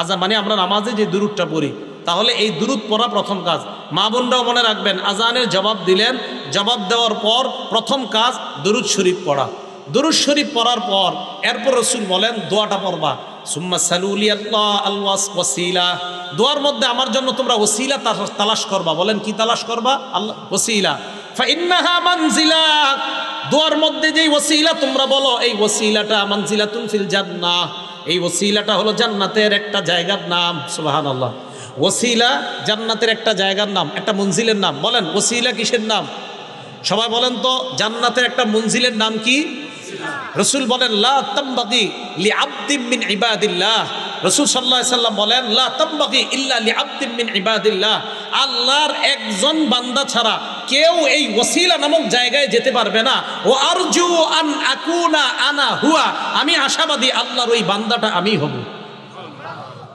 আজান মানে আমরা নামাজে যে দুরূদটা পড়ি, তাহলে এই দুরূদ পড়া প্রথম কাজ। মা বোনরাও মনে রাখবেন, আজানের জবাব দিলেন, জবাব দেওয়ার পর প্রথম কাজ দুরূদ শরীফ পড়া। দুরূদ শরীফ পড়ার পর এরপর রাসূল বলেন দোয়াটা পড়বা, সুম্মা সালুলি আল্লাহ আল ওয়াসিলা। দোয়ার মধ্যে আমার জন্য তোমরা ওসিলা তালাশ করবা। বলেন কি তালাশ করবা? আল্লাহ ওসিলা। ফাইন্নাহা মানজিলা, দোয়ার মধ্যে যেই ওসিলা তোমরা বলো, এই ওসিলাটা মানজিলাতুন ফিল জান্নাহ, এই ওসিলাটা হলো জান্নাতের একটা জায়গার নাম। সুবহানাল্লাহ। ওসিলা জান্নাতের একটা জায়গার নাম, একটা মঞ্জিলের নাম। বলেন ওসিলা কিসের নাম? সবাই বলেন তো, জান্নাতের একটা মঞ্জিলের নাম কি? রাসূল বলেন, লা তামবাগি লিআবদিন মিন ইবাদিল্লাহ। রাসূল সাল্লাল্লাহু আলাইহি সাল্লাম বলেন, লা তামবাগি ইল্লা লিআবদিন মিন ইবাদিল্লাহ। আল্লাহর একজন বান্দা ছাড়া কেউ এই ওসিলা নামক জায়গায় যেতে পারবে না। ও আরজু আন আকুনা আনা হুয়া, আমি আশাবাদী আল্লাহর ওই বান্দাটা আমি হব।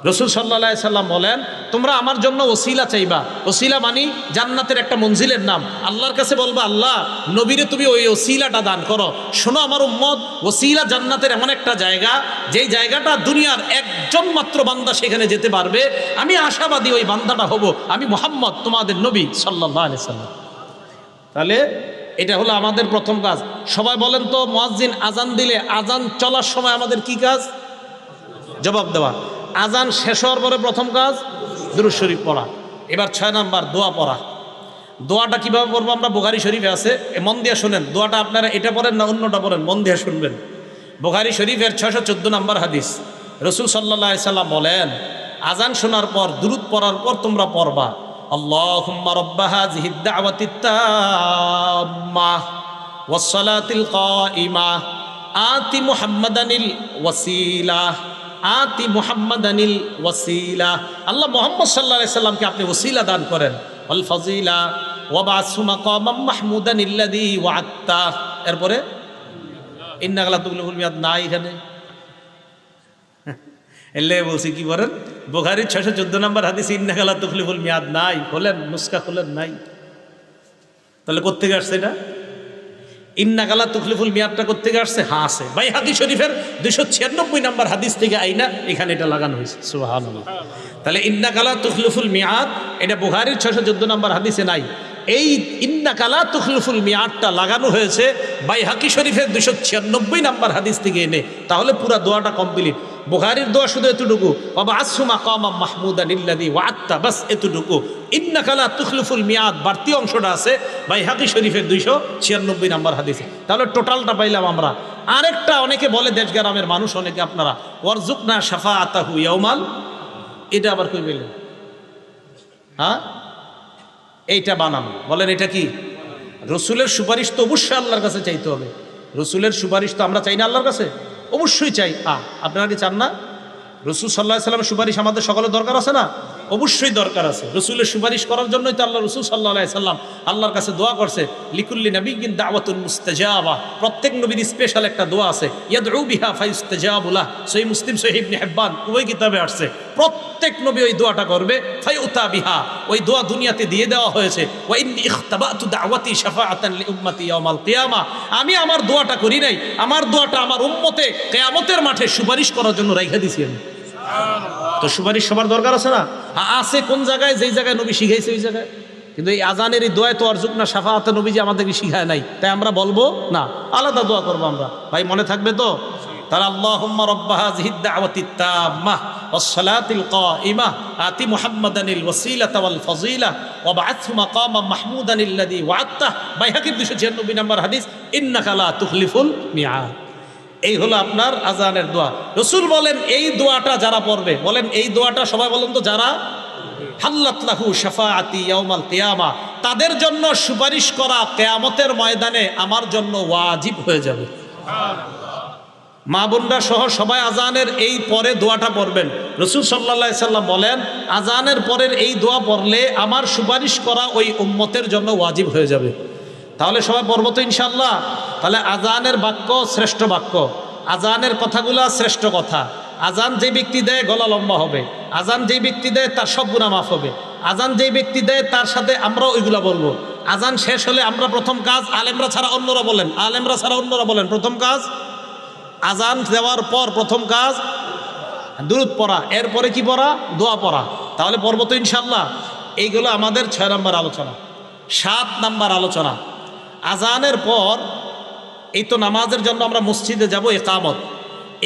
রাসূল সাল্লাল্লাহু আলাইহি সাল্লাম বলেন, তোমরা আমার জন্য ওসিলা চাইবা। ওসিলা মানে জান্নাতের একটা মঞ্জিলের নাম। আল্লাহর কাছে বলবা, আল্লাহ নবীরে তুমি ওই ওসিলাটা দান করো। শোনো আমার উম্মত, ওসিলা জান্নাতের এমন একটা জায়গা, যেই জায়গাটা দুনিয়ার একজন মাত্র বান্দা সেখানে যেতে পারবে। আমি আশাবাদী ওই বান্দাটা হব, আমি মুহাম্মদ তোমাদের নবী সাল্লাল্লাহু আলাইহি সাল্লাম। তাহলে এটা হলো আমাদের প্রথম কাজ। সবাই বলেন তো, মুয়াজ্জিন আজান দিলে আজান চলার সময় আমাদের কি কাজ? জবাব দেওয়া। আজান শেষ হওয়ার পরে প্রথম কাজ দুরূদ শরীফ পড়া। এবার 6 নাম্বার, দোয়া পড়া। দোয়াটা কিভাবে পড়বো? আমরা বুখারী শরীফে আছে, মন দিয়ে শুনেন। দোয়াটা আপনারা এটা পড়েন না অন্যটা পড়েন, মন দিয়ে শুনবেন। বুখারী শরীফের 614 নম্বর হাদিস, রাসূল সাল্লাল্লাহু আলাইহি সাল্লাম বলেন, আজান শোনার পর দুরূদ পড়ার পর তোমরা পড়বা, আল্লাহুম্মা রাব্বা হাযিহিদ দাওয়াতিত তাম্মাহ ওয়াস সালাতিল কাইমাহ আতি মুহাম্মাদানিল ওয়াসিলা, আতি মুহাম্মাদানিল ওয়াসিলা। আল্লাহ মুহাম্মদ সাল্লাল্লাহু আলাইহি সাল্লামকে আপনি ওসিলা দান করেন। ওয়াল ফাজিলা ওয়া বা'সু মাকামাম মাহমুদান আল্লাযী ওয়া'আদতা। এরপরে ইন্নাকা লা তুখলিফুল মিয়াদ নাই এখানে, এলে বলছি কি বলেন? বুখারীর 614 নম্বর হাদিস, ইন্নাকা লা তুখলিফুল মিয়াদ নাই। খোলেন নুসখা, খোলেন নাই। তাহলে কোত্থেকে আসছে এটা? ইন্নাকা লা তুখলিফুল মিয়াদটা কোত্থেকে আসছে? হ্যাঁ আছে, বাইহাকী শরীফের 296 নম্বর হাদিস থেকে আইনা এখানে এটা লাগানো হয়েছে। সুবহানাল্লাহ। তাহলে ইন্নাকা লা তুখলিফুল মিয়াদ এটা বুখারীর 614 নম্বর হাদিসে নাই। এই ইন্নাকা লা তুখলিফুল মিয়াদটা লাগানো হয়েছে বাইহাকী শরীফের 296 নম্বর হাদিস থেকে এনে। তাহলে পুরা দোয়াটা কমপ্লিট। বুখারীর দোয়া শুধু এতটুকু, ওয়া বা'সু মাকামাম মাহমুদান আল্লাযী ওয়া'আদতা, বাস এতটুকু। ইন্নাকা লা তুখলিফুল মিয়াদ বাড়তি অংশটা আছে বাইহাকী শরীফের 296 নম্বর হাদিসে। তাহলে টোটালটা পাইলাম আমরা। আরেকটা অনেকে বলে, দেশ গ্রামের মানুষ অনেকে, আপনারা ওয়ারজুকনা শাফাআতাহু ইয়াউমাল, এটা আবার কই বললেন? হ্যাঁ, এইটা বানানো। বলেন এটা কি? রসুলের সুপারিশ তো অবশ্যই আল্লাহর কাছে চাইতে হবে। রসুলের সুপারিশ তো আমরা চাই না আল্লাহর কাছে? অবশ্যই চাই। আপনারা কি চান না? রসুল সাল্লাল্লাহু আলাইহি সাল্লামের সুপারিশ আমাদের সকলের দরকার আছে না? অবশ্যই দরকার আছে। রসুলের সুপারিশ করার জন্যই তো আল্লাহ রসুল সাল্লাল্লাহু আলাইহি সাল্লাম আল্লাহর কাছে দোয়া করছে, লিকুল্লি নাবিয়্যিন দাওয়াতুন মুস্তাজাবা, প্রত্যেক নবীর স্পেশাল একটা দোয়া আছে, ইয়াদউ বিহা ফায়ুস্তাজাবু লাহ। সহিহ মুসলিম, সহিহ ইবনে হিব্বান উভয় কিতাবে আসছে, প্রত্যেক নবী ওই দোয়াটা করবে, ফায়ুতা বিহা, ওই দোয়া দুনিয়াতে দিয়ে দেওয়া হয়েছে। ওয়া ইন্নী ইখতাবাতু দাওয়াতি শাফাআতান লিউম্মতি ইয়াউমাল কিয়ামা, আমি আমার দোয়াটা করি নাই, আমার দোয়াটা আমার উম্মতে কিয়ামতের মাঠে সুপারিশ করার জন্য রাইখা দিছি আমি। তো সুপারিশ সবার দরকার আছে না? আছে কোন জায়গায়, যেই জায়গায় নবী শিখাইছে ওই জায়গায়। কিন্তু এই আজানের এই দোয়ায় তো অর্জুক না, শাফাআতে নবীজি আমাদেরকে শিখায় নাই, তাই আমরা বলবো না, আলাদা দোয়া করবো আমরা। ভাই মনে থাকবে তো? তাহলে আল্লাহুম্মা রাব্বা হাযিহিদ দাওয়াতিত তাম্মাহ ওয়াস সালাতিল কাইমাহ আতি মুহাম্মাদানিল ওয়াসিলাতা ওয়াল ফাযিলা ওয়া বা'আথহু মাকামান মাহমুদানিল্লাযী ওয়া'আদতাহ। বাইহাকীর 296 নম্বর হাদিস, ইন্নাকা লা তুখলিফুল মিআদ। এই হলো আপনার আজানের দোয়া। রসুল বলেন এই দোয়াটা যারা পড়বে, বলেন এই দোয়াটা সবাই বলেন তো, যারা হাল্লাত লাহু শাফাআতি ইয়াউমাল কিয়ামা, তাদের জন্য সুপারিশ করা কিয়ামতের ময়দানে আমার জন্য ওয়াজিব হয়ে যাবে। মা বোনরা সহ সবাই আজানের এই পরে দোয়াটা পড়বেন। রসুল সাল্লাল্লাহু আলাইহি সাল্লাম বলেন আজানের পরের এই দোয়া পড়লে আমার সুপারিশ করা ওই উম্মতের জন্য ওয়াজিব হয়ে যাবে। তাহলে সবাই পড়বো তো ইনশাআল্লাহ? তাহলে আজানের বাক্য শ্রেষ্ঠ বাক্য, আজানের কথাগুলা শ্রেষ্ঠ কথা। আজান যে ব্যক্তি দেয় গলা লম্বা হবে, আজান যেই ব্যক্তি দেয় তার সব গুনাহ মাফ হবে, আজান যেই ব্যক্তি দেয় তার সাথে আমরাও ওইগুলা বলবো। আজান শেষ হলে আমরা প্রথম কাজ, আলেমরা ছাড়া অন্যরা বলেন, আলেমরা ছাড়া অন্যরা বলেন, প্রথম কাজ আজান দেওয়ার পর প্রথম কাজ দুরূদ পড়া, এরপরে কি পড়া? দোয়া পড়া। তাহলে পড়বো তো ইনশাআল্লাহ? এইগুলো আমাদের 6 নম্বর আলোচনা। 7 নম্বর আলোচনা, আজানের পর এই তো নামাজের জন্য আমরা মসজিদে যাব, একামত।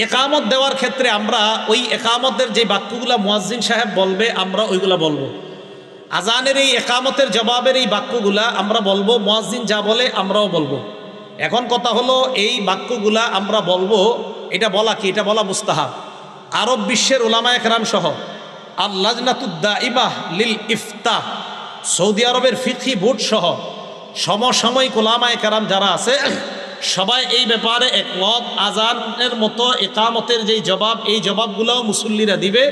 একামত দেওয়ার ক্ষেত্রে আমরা ওই একামতের যে বাক্যগুলা মুয়াজ্জিন সাহেব বলবে আমরা ওইগুলা বলবো। আজানের এই একামতের জবাবের এই বাক্যগুলা আমরা বলবো, মুয়াজ্জিন যা বলে আমরাও বলবো। এখন কথা হলো এই বাক্যগুলা আমরা বলবো, এটা বলা কি? এটা বলা মুস্তাহাব। আরব বিশ্বের উলামায়ে কেরাম সহ আল লাজনাতুদ দাইমাহ লিল ইফতাহ, সৌদি আরবের ফিকহি বোর্ড সহ সমসাময়িক উলামায়ে কেরাম যারা আছে সবাই এই ব্যাপারে একমত। আজানের মতো ইকামতের যেই জবাব, এই জবাবগুলোও মুসল্লিরা দিবে,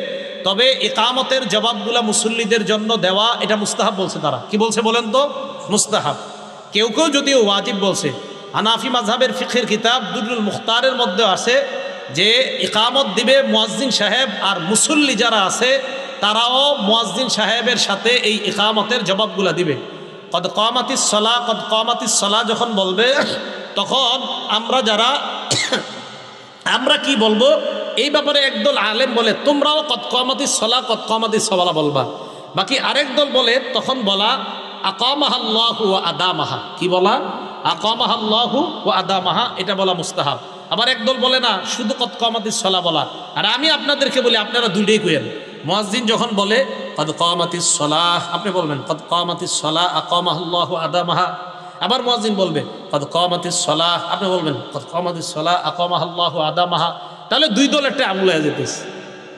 তবে ইকামতের জবাবগুলো মুসল্লিদের জন্য দেওয়া এটা মুস্তাহাব বলছে তারা। কি বলছে বলেন তো? মুস্তাহাব। কেউ কেউ যদিও ওয়াজিব বলছে। হানাফি মাযহাবের ফিকহের কিতাব দুরুল মুখতারের মধ্যে আছে যে ইকামত দিবে মুয়াজ্জিন সাহেব, আর মুসল্লি যারা আছে তারাও মুয়াজ্জিন সাহেবের সাথে এই ইকামতের জবাবগুলো দিবে। কদ কামাতিস সালাহ, কদ কামাতিস সালাহ যখন বলবে তখন আমরা যারা আমরা কি বলবো এই ব্যাপারে একদল আলেম বলে তোমরাও কদ কামাতিস সালাহ কদ কামাতিস সালাহ বলবা, বাকি আরেক দল বলে তখন বলা আকামাহাল্লাহু ওয়া আদামাহা। কি বলা? আকামাহাল্লাহু ওয়া আদামাহা, এটা বলা মুস্তাহাব। আবার একদল বলে না, শুধু কদ কামাতিস সালাহ বলা। আর আমি আপনাদেরকে বলি আপনারা দুইটাই কইেন। মুয়াজ্জিন যখন বলে কদ কামাতিস সালাহ, আপনি বলবেন কদ কামাতিস সালাহ আকামাহাল্লাহু ওয়া আদামাহা। আবার মুয়াজ্জিন বলবে কদ কামাতিস সালাহ, আপনি বলবেন কদ কামাতিস সালাহ আকামাহাল্লাহু ওয়া আদামাহা। তাহলে দুই দলেরটা আমল হয়ে যেতেছে,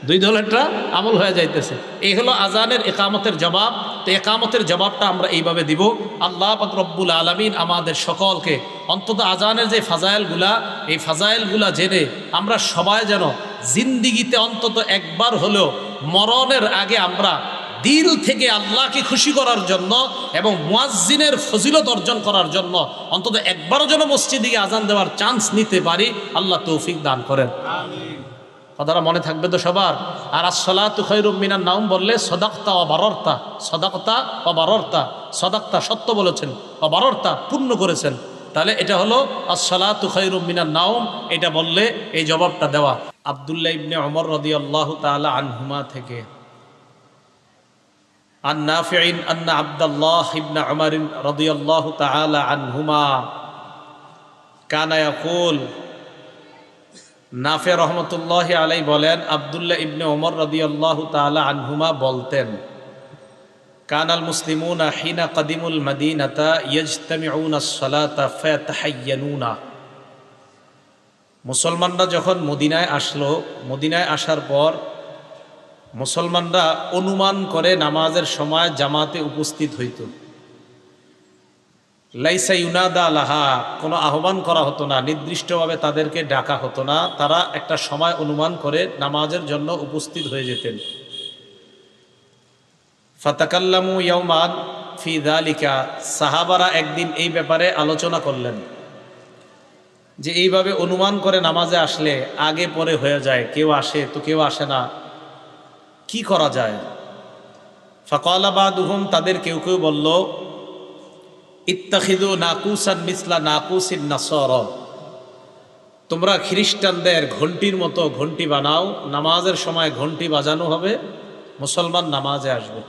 দুই দলেরটা আমল হয়ে যাইতেছে। এই হলো আজানের ইকামতের জবাব। তো ইকামতের জবাবটা আমরা এইভাবে দিব। আল্লাহ পাক রব্বুল আলামিন আমাদের সকলকে অন্তত আজানের যে ফাজাইলগুলা, এই ফাজাইলগুলা জেনে আমরা সবাই যেন জিন্দিগিতে অন্তত একবার হলেও মরণের আগে আমরা দিল থেকে আল্লাহকে খুশি করার জন্য এবং মুয়াজ্জিনের ফজিলত অর্জন করার জন্য অন্তত একবারও যেন মসজিদে আজান দেওয়ার চান্স নিতে পারি। আল্লাহ তৌফিক দান করেন, আমিন। কথাটা মনে থাকবে তো সবার? আর আসসালাতু খায়রুম মিনান নাওম বললে সদাকতা ওয়া বাররতা, সদাকতা ওয়া বাররতা, সদাকতা সত্য বলেছেন, ওয়া বাররতা পূর্ণ করেছেন। তাহলে এটা হলো আসসালাতু খায়রুম মিনান নাওম, এটা বললে এই জবাবটা দেওয়া। আব্দুল্লাহ ইবনে ওমর রাদিয়াল্লাহু তাআলা আনহুমা থেকে আন নাফিইন আন্না আব্দুল্লাহ ইবনে ওমর রাদিয়াল্লাহু তাআলা আনহুমা কানা ইয়াকুল, নাফে রহমতুল্লাহি আলাই বলেন আব্দুল্লাহ ইবনে ওমর রাদিয়াল্লাহু তাআলা আনহুমা বলতেন কানাল মুসলিমুনা হিনা কদিমুল মদিনাতা ইয়াজতামিউনা আস-সালাতা ফায়াতাহায়্যানুনা। মুসলমানরা যখন মদিনায় আসলো, মদিনায় আসার পর মুসলমানরা অনুমান করে নামাজের সময় জামাতে উপস্থিত হইত। লাইসা ইউনাদা লাহা, কোনো আহ্বান করা হতো না, নির্দিষ্টভাবে তাদেরকে ডাকা হতো না, তারা একটা সময় অনুমান করে নামাজের জন্য উপস্থিত হয়ে যেতেন। ফাতাকাল্লামু ইয়াওমান ফি যালিকা, সাহাবারা একদিন এই ব্যাপারে আলোচনা করলেন যে এইভাবে অনুমান করে নামাজে আসলে আগে পরে হয়ে যায়, কেউ আসে তো কেউ আসে না, কি করা যায়? ফাকালা বাদুহুম, তাদের কেউ কেউ বলল, ইত্তাখিযু নাকুসান মিসলা নাকুসিন নাসারা, তোমরা খ্রিস্টানদের ঘন্টির মতো ঘন্টি বানাও, নামাজের সময় ঘন্টি বাজানো হবে, মুসলমান নামাজে আসবে।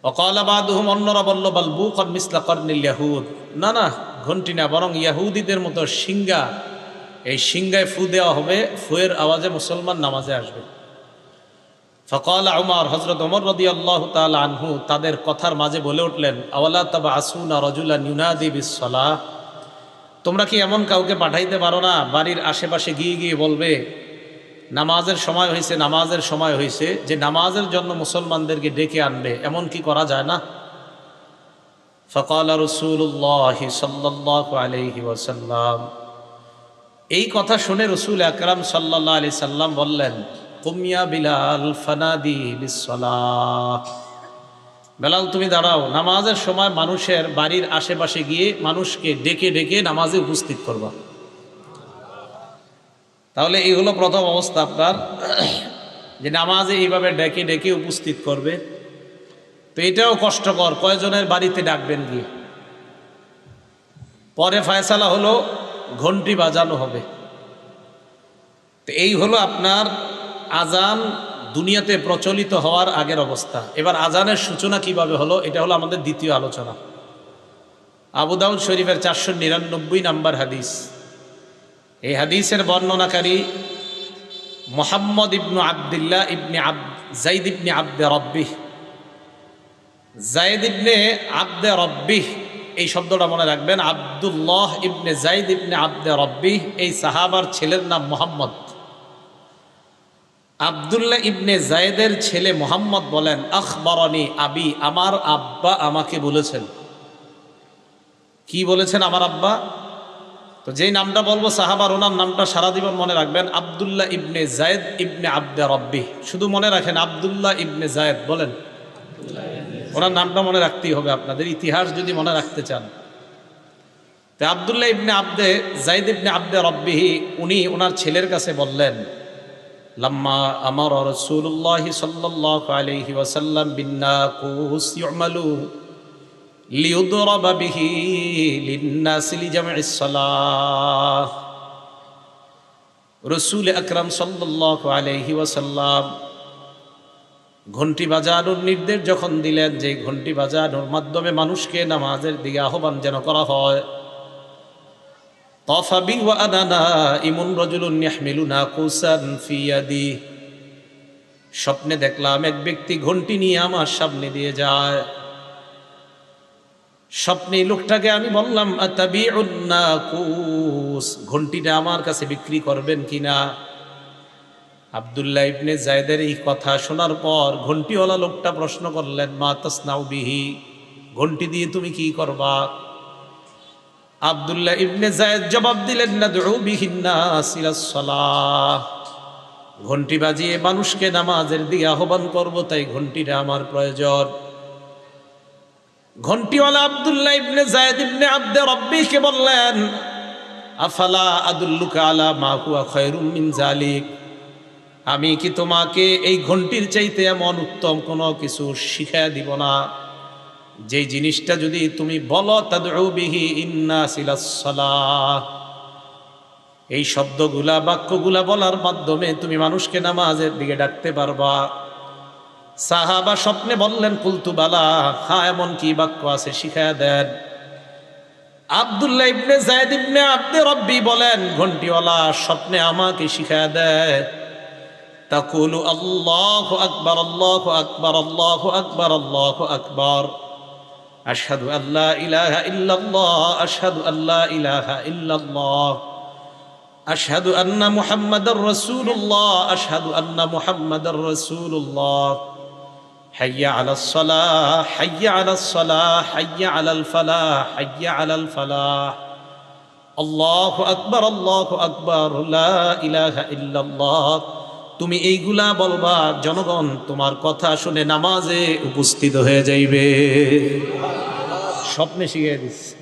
ওয়াকালা বাদুহুম, অন্যরা বলল, বাল বুকান মিসলা করনিল ইয়াহুদ, না না, ঘন্টি না, বরং ইয়াহুদীদের মতো সিংগা, এই সিংগায় ফু দেওয়া হবে, ফুয়ের আওয়াজে মুসলমান নামাজে আসবে। ফাকাল উমর, হযরত ওমর রাদিয়াল্লাহু তাআলা আনহু তাদের কথার মাঝে বলে উঠলেন, আওয়ালা তাবআসুনা রাজুলান ইউনাদি বিস-সালাহ, তোমরা কি এমন কাউকে পাঠাইতে পারো না বাড়ির আশেপাশে গিয়ে গিয়ে বলবে নামাজের সময় হয়েছে, নামাজের সময় হয়েছে, যে নামাজের জন্য মুসলমানদেরকে ডেকে আনবে, এমন কি করা যায় না? ফাকাল রাসূলুল্লাহ সাল্লাল্লাহু আলাইহি ওয়াসাল্লাম, এই কথা শুনে রাসূল আকরাম সাল্লাল্লাহু আলাইহি সাল্লাম বললেন, কুম ইয়া বিলাল ফানাদি বিস-সালাহ, বেলাল তুমি দাঁড়াও, নামাজের সময় মানুষের বাড়ির আশেপাশে গিয়ে মানুষকে ডেকে ডেকে নামাজে উপস্থিত করবা। তাহলে এই হলো প্রথম অবস্থা আপনার, যে নামাজে এইভাবে ডেকে ডেকে উপস্থিত করবে। তো এটাও কষ্টকর, কয়জনের বাড়িতে ডাকবেন গিয়ে। পরে ফয়সালা হলো ঘন্টি বাজানো হবে। তো এই হলো আপনার আজান দুনিয়াতে প্রচলিত হওয়ার আগের অবস্থা। এবার আজানের সূচনা কিভাবে হলো, এটা হলো আমাদের দ্বিতীয় আলোচনা। আবু দাউদ শরীফের 499 নম্বর হাদিস। এই হাদিসের বর্ণনাকারী মুহাম্মদ ইবনু আব্দুল্লাহ ইবনে যায়েদ ইবনে আব্দে রব্বিহ। যায়েদ ইবনে আব্দে রব্বিহ, এই শব্দটা মনে রাখবেন। আব্দুল্লাহ ইবনে যায়েদ ইবনে আব্দে রব্বিহ, এই সাহাবার ছেলের নাম মুহাম্মদ। আব্দুল্লাহ ইবনে যায়েদের ছেলে মুহাম্মদ বলেন, আখবরনি আবি, আমার আব্বা আমাকে বলেছেন। কি বলেছেন আমার আব্বা? তো যেই নামটা বলবো সাহাবার, ওনার নামটা সারা জীবন মনে রাখবেন, আব্দুল্লাহ ইবনে যায়েদ ইবনে আব্দে রব্বিহ। শুধু মনে রাখেন আব্দুল্লাহ ইবনে যায়েদ, বলেন ওনার নামটা মনে রাখতেই হবে আপনাদের, ইতিহাস যদি মনে রাখতে চান। তো আব্দুল্লাহ ইবনে আব্দে যায়েদ ইবনে আব্দে রব্বিহি, উনি ওনার ছেলের কাছে বললেন, লাম্মা আমারা রাসূলুল্লাহ সাল্লাল্লাহু আলাইহি ওয়াসাল্লাম বিন্নাকুস ইউমালু লিউদরাবা বিহি লিন্নাসি লিজামঈস সালাহ। রাসূল আকরাম সাল্লাল্লাহু আলাইহি ওয়াসাল্লাম ঘন্টি বাজানোর নির্দেশ যখন দিলেন, যে ঘন্টি বাজানোর মাধ্যমে মানুষকে নামাজের দিকে আহ্বান যেন করা হয়, তাফাবি ওয়া আনা নাইমুন রাজুলুন ইয়াহমিলু নাকুসান ফি ইয়াদি, স্বপ্নে দেখলাম এক ব্যক্তি ঘন্টি নিয়ে আমার সামনে দিয়ে যায়। স্বপ্নে লোকটাকে আমি বললাম, আতাবিউন নাকুস, ঘন্টিটা আমার কাছে বিক্রি করবেন কিনা? আব্দুল্লাহ ইবনে যায়েদের এই কথা শোনার পর ঘন্টিওয়ালা লোকটা প্রশ্ন করলেন, মা তাসনাউ বিহি, ঘন্টি দিয়ে তুমি কি করবা? আব্দুল্লাহ ইবনে যায়েদ জবাব দিলেন, নাদউ বিহিন নাস ইলাস সালাহ, ঘন্টি বাজিয়ে মানুষকে নামাজের দিকে আহ্বান করব, তাই ঘন্টিটা আমার প্রয়োজন। ঘন্টিওয়ালা আব্দুল্লাহ ইবনে যায়েদ ইবনে আব্দে রব্বিহকে বললেন, আফালা আদুল্লুকা আলা মা হুয়া খায়রুম মিন যালিক, আমি কি তোমাকে এই ঘন্টির চাইতে এমন উত্তম কোনো কিছু শিখায়া দিব না, যেই জিনিসটা যদি তুমি বলো, তাদউ বিহি ইন্নাস ইলাস সালাহ, এই শব্দগুলা বাক্যগুলা বলার মাধ্যমে তুমি মানুষকে নামাজের দিকে ডাকতে পারবা। সাহাবা স্বপ্নে বললেন, কুলতু বালা, হ্যাঁ এমন কি বাক্য আছে শিখায়া দেন। আব্দুল্লাহ ইবনে যায়েদ ইবনে আব্দে রব্বি বলেন, ঘন্টিওয়ালা স্বপ্নে আমাকে শিখায়া দেয়, তাকুলু আল্লাহু আকবার আল্লাহু আকবার আল্লাহু আকবার আল্লাহু আকবার, আশহাদু আল্লা ইলাহা ইল্লাল্লাহ আশহাদু আল্লা ইলাহা ইল্লাল্লাহ, আশহাদু আন্না মুহাম্মাদার রাসূলুল্লাহ আশহাদু আন্না মুহাম্মাদার রাসূলুল্লাহ, হাইয়া আলাস সালাহ হাইয়া আলাস সালাহ হাইয়া আলাল ফালাহ হাইয়া আলাল ফালাহ, আল্লাহু আকবার লা ইলাহা ইল্লাল্লাহ তুমি এইগুলা বলবা, জনগণ তোমার কথা শুনে নামাজে উপস্থিত হয়ে যাইবে। স্বপ্নে শিখিয়ে দিচ্ছে।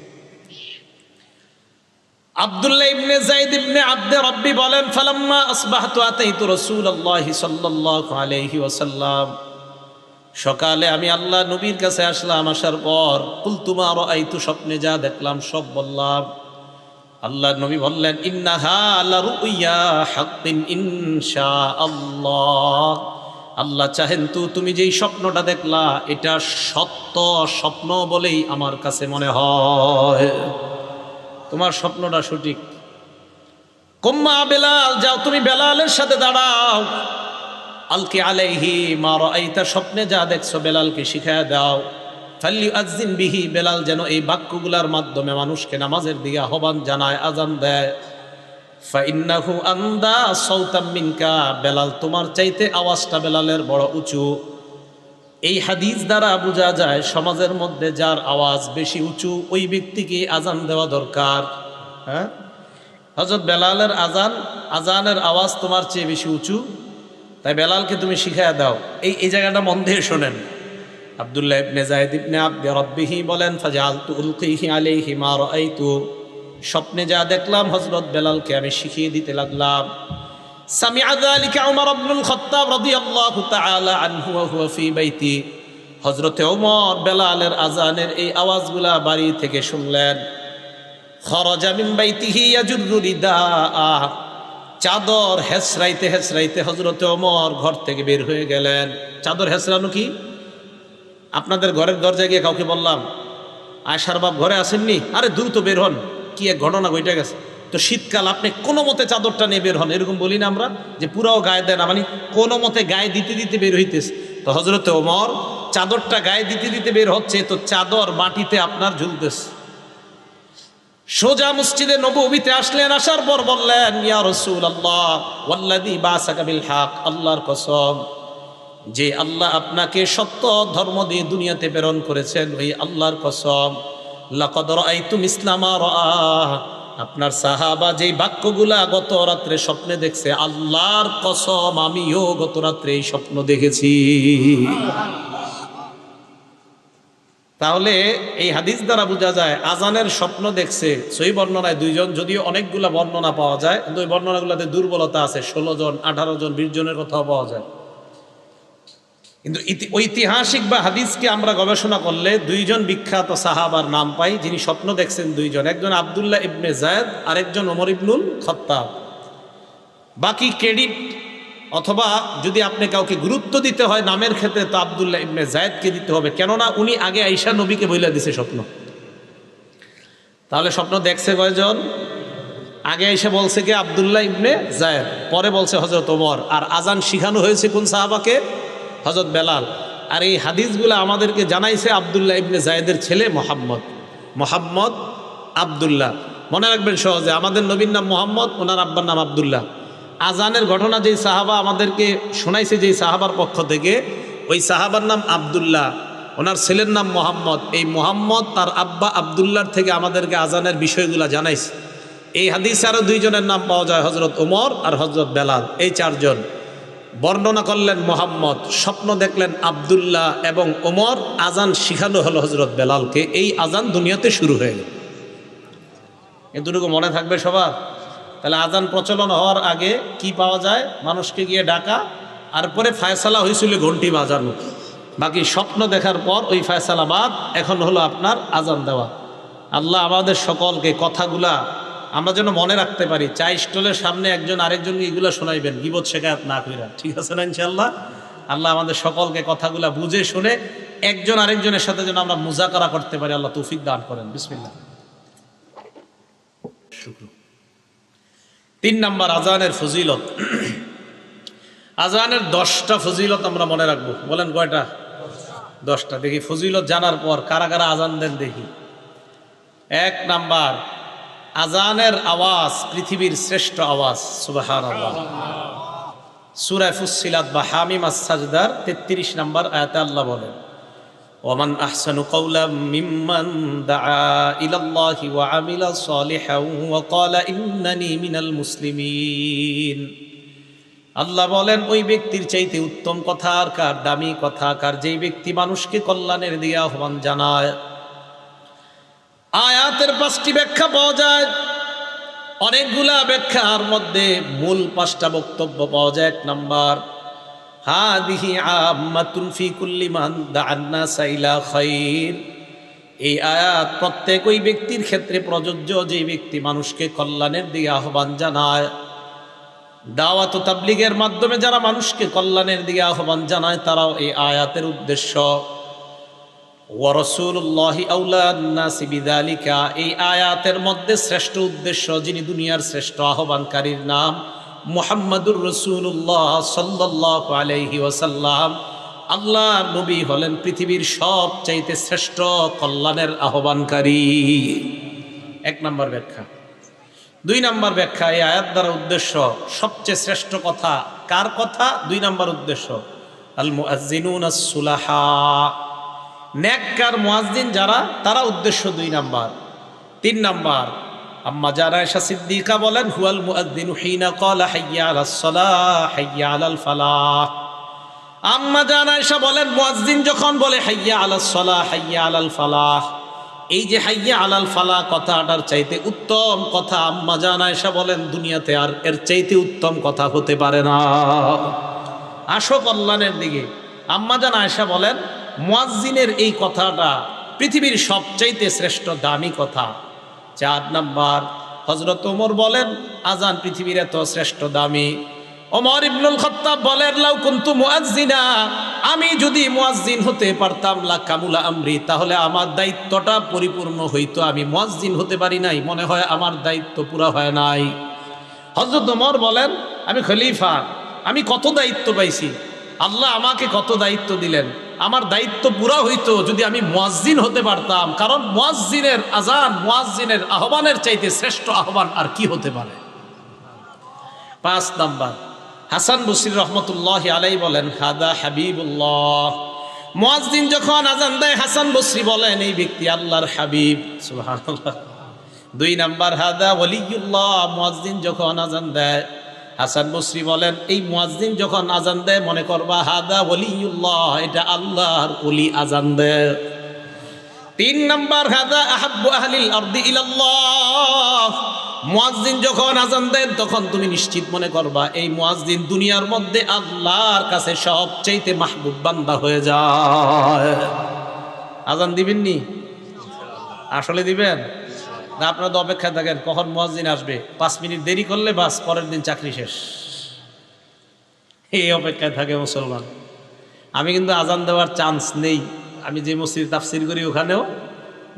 আব্দুল্লাহ ইবনে যায়েদ ইবনে আব্দে রব্বি বলেন, ফালাম্মা আসবাহতু আতাইতু রাসূলুল্লাহি সাল্লাল্লাহু আলাইহি ওয়াসাল্লাম, সকালে আমি আল্লাহ নবীর কাছে আসলাম। আসার পর কুলতু মা রাআইতু, স্বপ্নে যা দেখলাম সব বললাম। আল্লাহ নবী বললেন, ইন্নাহা লারুইয়া হাক্কিন ইনশাআল্লাহ, আল্লাহ চাহেন তো তুমি যেই স্বপ্নটা দেখলা এটা সত্য স্বপ্ন বলেই আমার কাছে মনে হয়, তোমার স্বপ্নটা সঠিক। কুম্মা বেলাল, যাও তুমি বেলালের সাথে দাঁড়াও। আলকি আলাইহি মা রাআইতা, স্বপ্নে যা দেখছো বেলালকে শিখায়া দাও। ফালিউআযযিন বিহি, বেলাল যেন এই বাক্যগুলোর মাধ্যমে মানুষকে নামাজের দিকে আহ্বান জানায়, আজান দেয়। ফাইন্নাহু আন্দা সাওতাম মিনকা, বেলাল তোমার চাইতে আওয়াজটা বেলালের বড় উঁচু। এই হাদিস দ্বারা বোঝা যায় সমাজের মধ্যে যার আওয়াজ বেশি উঁচু ওই ব্যক্তিকে আজান দেওয়া দরকার। হ্যাঁ, হযরত বেলালের আজানের আওয়াজ তোমার চেয়ে বেশি উঁচু, তাই বেলালকে তুমি শিখায়া দাও। এই জায়গাটা মন দিয়ে শোনেন। আব্দুল্লাহ ইবনে যায়েদ ইবনে আব্দে রব্বিহি বলেন, ফাজআলতু উলকিহি আলাইহি মা রাআইতু, স্বপ্নে যা দেখলাম হযরত বেলালকে আমি শিখিয়ে দিতে লাগলাম। সামিআ যালিকা উমর ইবনুল খাত্তাব রাদিয়াল্লাহু তাআলা আনহু ওয়া হুয়া ফি বাইতি, হযরতে ওমর বেলালের আজানের এই আওয়াজগুলা বাড়ি থেকে শুনলেন। খরাজা মিন বাইতিহি ইয়াজুরু রিদাআ, চাদর হেসরাইতে হেসরাইতে হযরতে ওমর ঘর থেকে বের হয়ে গেলেন। চাদর হেসরানো কি? আপনাদের ঘরের দরজায় গিয়ে কাউকে বললাম, আয়সার বাপ ঘরে আসেননি, আরে দ্রুত বের হন, কি এক ঘটনা ঘটে গেছে। তো শীতকাল আপনি কোনো মতে চাদরটা নিয়ে বের হন, এরকম বলি না আমরা যে পুরাও গায়ে দেন, মানে কোনো মতে গায়ে দিতে দিতে বের হইতেছে। তো হযরতে ওমর চাদরটা গায়ে দিতে দিতে বের হচ্ছে, তো চাদর মাটিতে আপনার ঝুলতেছে। সোজা মসজিদে নববীতে আসলেন। আসার পর বললেন, ইয়া রাসূলুল্লাহ ওয়াল্লাযী বাসাকা বিল হক, আল্লাহর কসম যে আল্লাহ আপনাকে সত্য ধর্ম দিয়ে দুনিয়াতে প্রেরণ করেছেন, ওই আল্লাহর কসম, লাকাদ রাআইতু মিসলা মা রাআ, আপনার সাহাবা যেই বাক্যগুলা গত রাত্রে স্বপ্নে দেখছে, আল্লাহর কসম আমিও গত রাত্রে এই স্বপ্ন দেখেছি। তাহলে এই হাদিস দ্বারা বোঝা যায় আজানের স্বপ্ন দেখছে সহিহ বর্ণনায় দুইজন, যদিও অনেকগুলা বর্ণনা পাওয়া যায়, কিন্তু ওই বর্ণনাগুলোতে দুর্বলতা আছে। 16 জন, 18 জন, 20 জনের কথাও পাওয়া যায়। কিন্তু ঐতিহাসিক বা হাদিসকে আমরা গবেষণা করলে দুইজন বিখ্যাত সাহাবার নাম পাই যিনি স্বপ্ন দেখছেন দুইজন, একজন আব্দুল্লাহ ইবনে যায়েদ, আরেকজন ওমর ইবনুল খাত্তাব। বাকি ক্রেডিট অথবা যদি আপনি কাউকে গুরুত্ব দিতে হয় নামের ক্ষেত্রে, তো আব্দুল্লাহ ইবনে যায়েদকে দিতে হবে, কেননা উনি আগে আয়েশা নবীকে বইলা দিছে স্বপ্ন। তাহলে স্বপ্ন দেখছে কয়জন? আগে এসে বলছে কে? আব্দুল্লাহ ইবনে যায়েদ, পরে বলছে হযরত ওমর। আর আজান শিখানো হয়েছে কোন সাহাবাকে? হযরত বেলাল। আর এই হাদিসগুলো আমাদেরকে জানাইছে আব্দুল্লাহ ইবনে যায়েদের ছেলে মোহাম্মদ আব্দুল্লাহ। মনে রাখবেন সহজে, আমাদের নবীর নাম মোহাম্মদ, ওনার আব্বার নাম আব্দুল্লাহ। আজানের ঘটনা যেই সাহাবা আমাদেরকে শোনাইছে যেই সাহাবার পক্ষ থেকে, ওই সাহাবার নাম আব্দুল্লাহ, ওনার ছেলের নাম মোহাম্মদ। এই মোহাম্মদ তার আব্বা আব্দুল্লাহর থেকে আমাদেরকে আজানের বিষয়গুলো জানাইছে। এই হাদিসে আরও দুইজনের নাম পাওয়া যায়, হযরত ওমর আর হযরত বেলাল। এই চারজন বর্ণনা করলেন মোহাম্মদ, স্বপ্ন দেখলেন আব্দুল্লাহ এবং ওমর, আজান শিখানো হলো হযরত বেলালকে। এই আজান দুনিয়াতে শুরু হয়ে গেল। এতটুকু মনে থাকবে সবার। তাহলে আজান প্রচলন হওয়ার আগে কি পাওয়া যায়? মানুষকে গিয়ে ডাকা, আর পরে ফায়সালা হয়েছিল ঘন্টি বাজানো। বাকি স্বপ্ন দেখার পর ওই ফায়সালা বাদ, এখন হলো আপনার আজান দেওয়া। আল্লাহ আমাদের সকলকে কথাগুলা আমরা যেন মনে রাখতে পারি। চাই স্টলের সামনে একজন আরেকজনকে এগুলো শোনাইবেন, গীবত শেখায়াত না কইরা, ঠিক আছে না ইনশাআল্লাহ? আল্লাহ আমাদের সকলকে কথাগুলা বুঝে শুনে একজন আরেকজনের সাথে যেন আমরা মুজাকারা করতে পারি, আল্লাহ তৌফিক দান করেন। বিসমিল্লাহ। 3 নাম্বার আজানের ফজিলত। আজানের 10টা ফজিলত আমরা মনে রাখবো। বলেন কয়টা? 10টা। দেখি ফজিলত জানার পর কারা কারা আজান দেন দেখি। 1 নাম্বার, আজানের আওয়াজ পৃথিবীর শ্রেষ্ঠ আওয়াজ। সুবহানাল্লাহ। সূরা ফুসসিলাত বা হামিম আস-সাজদার 33 নম্বর আয়াতে আল্লাহ বলেন, ওমান আহসানু কাওলাম মিম্মান দাআ ইলাল্লাহি ওয়া আমিলা সালিহান ওয়া ক্বালা ইন্নানি মিনাল মুসলিমিন। আল্লাহ বলেন ওই ব্যক্তির চাইতে উত্তম কথা আর কার, দামি কথা কার, যেই ব্যক্তি মানুষকে কল্যাণের দিকে আহ্বান জানায়। আয়াতের 5টি ব্যাখ্যা পাওয়া যায়, অনেকগুলা ব্যাখ্যার মধ্যে মূল 5টা বক্তব্য পাওয়া যায়। 1 নাম্বার, হাদিহি আম্মাতুন ফি কুল্লি মান দা'আন নাসা ইলা খায়র। এই আয়াত প্রত্যেক ওই ব্যক্তির ক্ষেত্রে প্রযোজ্য যে ব্যক্তি মানুষকে কল্যাণের দিকে আহ্বান জানায়। দাওয়াত ও তাবলীগের মাধ্যমে যারা মানুষকে কল্যাণের দিকে আহ্বান জানায় তারাও এই আয়াতের উদ্দেশ্য। ওয়া রাসূলুল্লাহি আউলান নাসি বিযালিকা, এই আয়াতের মধ্যে শ্রেষ্ঠ উদ্দেশ্য, যিনি দুনিয়ার শ্রেষ্ঠ আহ্বানকারীর নাম মুহাম্মাদুর রাসূলুল্লাহ সাল্লাল্লাহু আলাইহি ওয়াসাল্লাম। আল্লাহর নবী হলেন পৃথিবীর সবচাইতে শ্রেষ্ঠ কল্যাণের আহ্বানকারী। 1 নম্বর ব্যাখ্যা। 2 নম্বর ব্যাখ্যা, এই আয়াত দ্বারা উদ্দেশ্য সবচেয়ে শ্রেষ্ঠ কথা কার কথা? 2 নম্বর উদ্দেশ্য আল মুআজ্জিনুন আস-সুলাহা, নেককার মুয়াজ্জিন যারা, তারা উদ্দেশ্য 2 নম্বর। 3 নম্বর, আম্মা জানা আয়েশা সিদ্দিকা বলেন হুয়াল মুআজ্জিনু হিনা ক্বালা হাইয়া আলাস সালাহ হাইয়া আলাল ফালাহ। আম্মা জানা আয়েশা বলেন মুয়াজ্জিন যখন বলে হাইয়া আলাস সালাহ হাইয়া আলাল ফালাহ, এই যে হাইয়া আলাল ফালাহ কথাটার চাইতে উত্তম কথা আম্মা জানা আয়েশা বলেন দুনিয়াতে আর এর চাইতে উত্তম কথা হতে পারে না। আসো কল্যাণের দিকে। আম্মা জানা আয়েশা বলেন মুয়াজ্জিনের এই কথাটা পৃথিবীর সবচাইতে শ্রেষ্ঠ দামি কথা। 4 নম্বর, হযরত ওমর বলেন আজান পৃথিবীর এত শ্রেষ্ঠ দামি। ওমর ইবনুল খাত্তাব বলেন লাউ কুনতু মুআজ্জিনা, আমি যদি মুয়াজ্জিন হতে পারতাম লা কামুলা আমরি, তাহলে আমার দায়িত্বটা পরিপূর্ণ হইতো। আমি মুয়াজ্জিন হতে পারি নাই, মনে হয় আমার দায়িত্ব পুরা হয় নাই। হযরত ওমর বলেন আমি খলিফা, আমি কত দায়িত্ব পাইছি, আল্লাহ আমাকে কত দায়িত্ব দিলেন, আমার দায়িত্ব পুরা হইতো যদি আমি মুয়াজ্জিন হতে পারতাম। কারণ মুয়াজ্জিনের আজান, মুয়াজ্জিনের আহ্বানের চাইতে শ্রেষ্ঠ আহ্বান আর কি হতে পারে। 5 নাম্বার, হাসান বসরি রহমতুল্লাহি আলাইহি বলেন হাদা হাবিবুল্লাহ, মুয়াজ্জিন যখন আজান দেয় হাসান বসরি বলেন এই ব্যক্তি আল্লাহর হাবিব। সুবহানাল্লাহ। 2 নাম্বার, হাদা ওয়ালিউল্লাহ, মুয়াজ্জিন যখন আজান দেয় হাসান বসরি বলেন এই মুয়াজ্জিন যখন আজান দেয় মনে করবা হাদা ওয়ালিউল্লাহ, এটা আল্লাহর ওলি আজান দেয়। 3 নাম্বার, হাদা আহাব্বু আহলিল আরদি ইলাল্লাহ, মুয়াজ্জিন যখন আজান দেন তখন তুমি নিশ্চিত মনে করবা এই মুয়াজ্জিন দুনিয়ার মধ্যে আল্লাহর কাছে সবচাইতে মাহবুব বান্দা হয়ে যায়। আজান দিবেন নি? আসলে দিবেন না? আপনারা তো অপেক্ষায় থাকেন কখন মুয়াজ্জিন আসবে, 5 মিনিট দেরি করলে বাস পরের দিন চাকরি শেষ, এই অপেক্ষায় থাকে মুসলমান। আমি কিন্তু আজান দেওয়ার চান্স নেই, আমি যে মসজিদে তাফসির করি ওখানেও,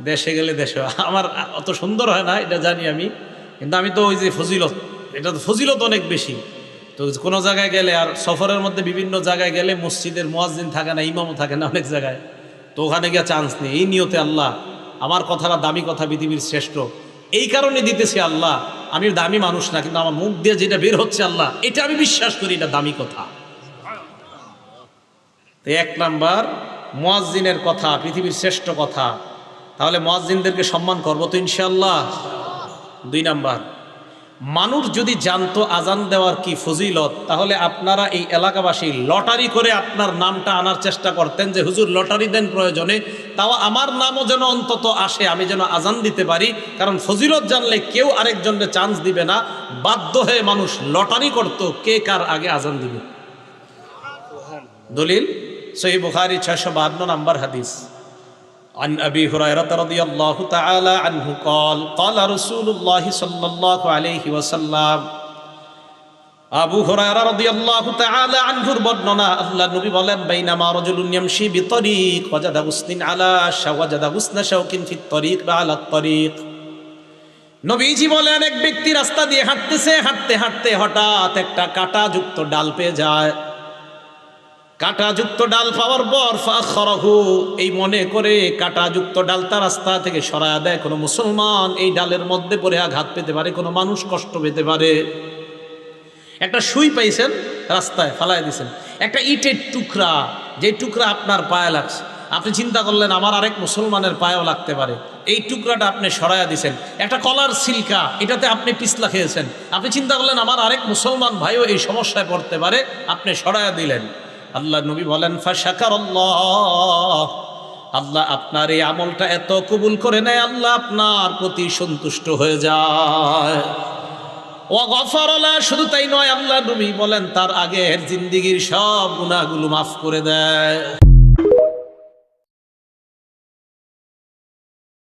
দেশে গেলে দেশে আমার অত সুন্দর হয় না এটা জানি আমি, কিন্তু আমি তো ওই যে ফজিলত, এটা তো ফজিলত অনেক বেশি। তো কোনো জায়গায় গেলে আর সফরের মধ্যে বিভিন্ন জায়গায় গেলে মসজিদের মুয়াজ্জিন থাকে না, ইমামও থাকে না অনেক জায়গায়, তো ওখানে গিয়ে চান্স নেই। এই নিয়তে আল্লাহ আমার কথাটা দামি কথা, পৃথিবীর শ্রেষ্ঠ, এই কারণে দিতেছি আল্লাহ। আমি দামি মানুষ না, কিন্তু আমার মুখ দিয়ে যেটা বের হচ্ছে আল্লাহ এটা আমি বিশ্বাস করি এটা দামি কথা। তো 1 নাম্বার মুয়াজ্জিনের কথা পৃথিবীর শ্রেষ্ঠ কথা, তাহলে মুয়াজ্জিনদেরকে সম্মান করবো তো ইনশাআল্লাহ। 2 নাম্বার, মানুষ যদি জানতো আজান দেওয়ার কি ফজিলত, তাহলে আপনারা এই এলাকাবাসী লটারি করে আপনার নামটা আনার চেষ্টা করতেন যে হুজুর লটারি দেন প্রয়োজনে, তাও আমার নামও যেন অন্তত আসে, আমি যেন আজান দিতে পারি। কারণ ফজিলত জানলে কেউ আরেকজনকে চান্স দিবে না, বাধ্য হয়ে মানুষ লটারি করত কে কার আগে আজান দিবে। দলিল সহিহ বুখারী 652 নম্বর হাদিস। عن أبي هريرة رضي الله تعالى عنه قال قال رسول الله صلى الله عليه وسلم, আবু হুরায়রা রাদিয়াল্লাহু তাআলা আনহুর বর্ণনা, আল্লাহর নবী বলেন বাইনামা রাজুলুন ইয়ামশি বিতরিক ওয়াজাদা গুসনিন আলা শাওয়াজাদা গুসনা শাওকিন ফিত তরিক বা আলা তরিক। নবীজি বলেন এক ব্যক্তি রাস্তা দিয়ে হাঁটতেছে, হাঁটতে হাঁটতে হঠাৎ একটা কাঁটাযুক্ত ডাল পেয়ে যায়। কাঁটাযুক্ত ডাল পাওয়ার পর ফাখরাহু, এই মনে করে কাঁটাযুক্ত ডালটা রাস্তা থেকে সরায়া দেয়, কোনো মুসলমান এই ডালের মধ্যে পড়ে আঘাত পেতে পারে, কোনো মানুষ কষ্ট পেতে পারে। একটা সুই পাইছেন রাস্তায় ফালাই দিয়েছেন, একটা ইটের টুকরা, যে টুকরা আপনার পায়ে লাগছে, আপনি চিন্তা করলেন আমার আরেক মুসলমানের পায়েও লাগতে পারে, এই টুকরাটা আপনি সরাইয়া দিছেন। একটা কলার সিল্কা, এটাতে আপনি পিছলা খেয়েছেন, আপনি চিন্তা করলেন আমার আরেক মুসলমান ভাইও এই সমস্যায় পড়তে পারে, আপনি সরাইয়া দিলেন। আল্লাহ নবী বলেন ফাশাকারাল্লাহ, আল্লাহ আপনার এই আমলটা এত কবুল করে নেয়, আল্লাহ আপনার প্রতি সন্তুষ্ট হয়ে যায়। ওয়া গফারা লা, শুধু তাই নয়, আল্লাহ নবী বলেন তার আগের জিন্দেগীর সব গুনাহগুলো মাফ করে দেয়।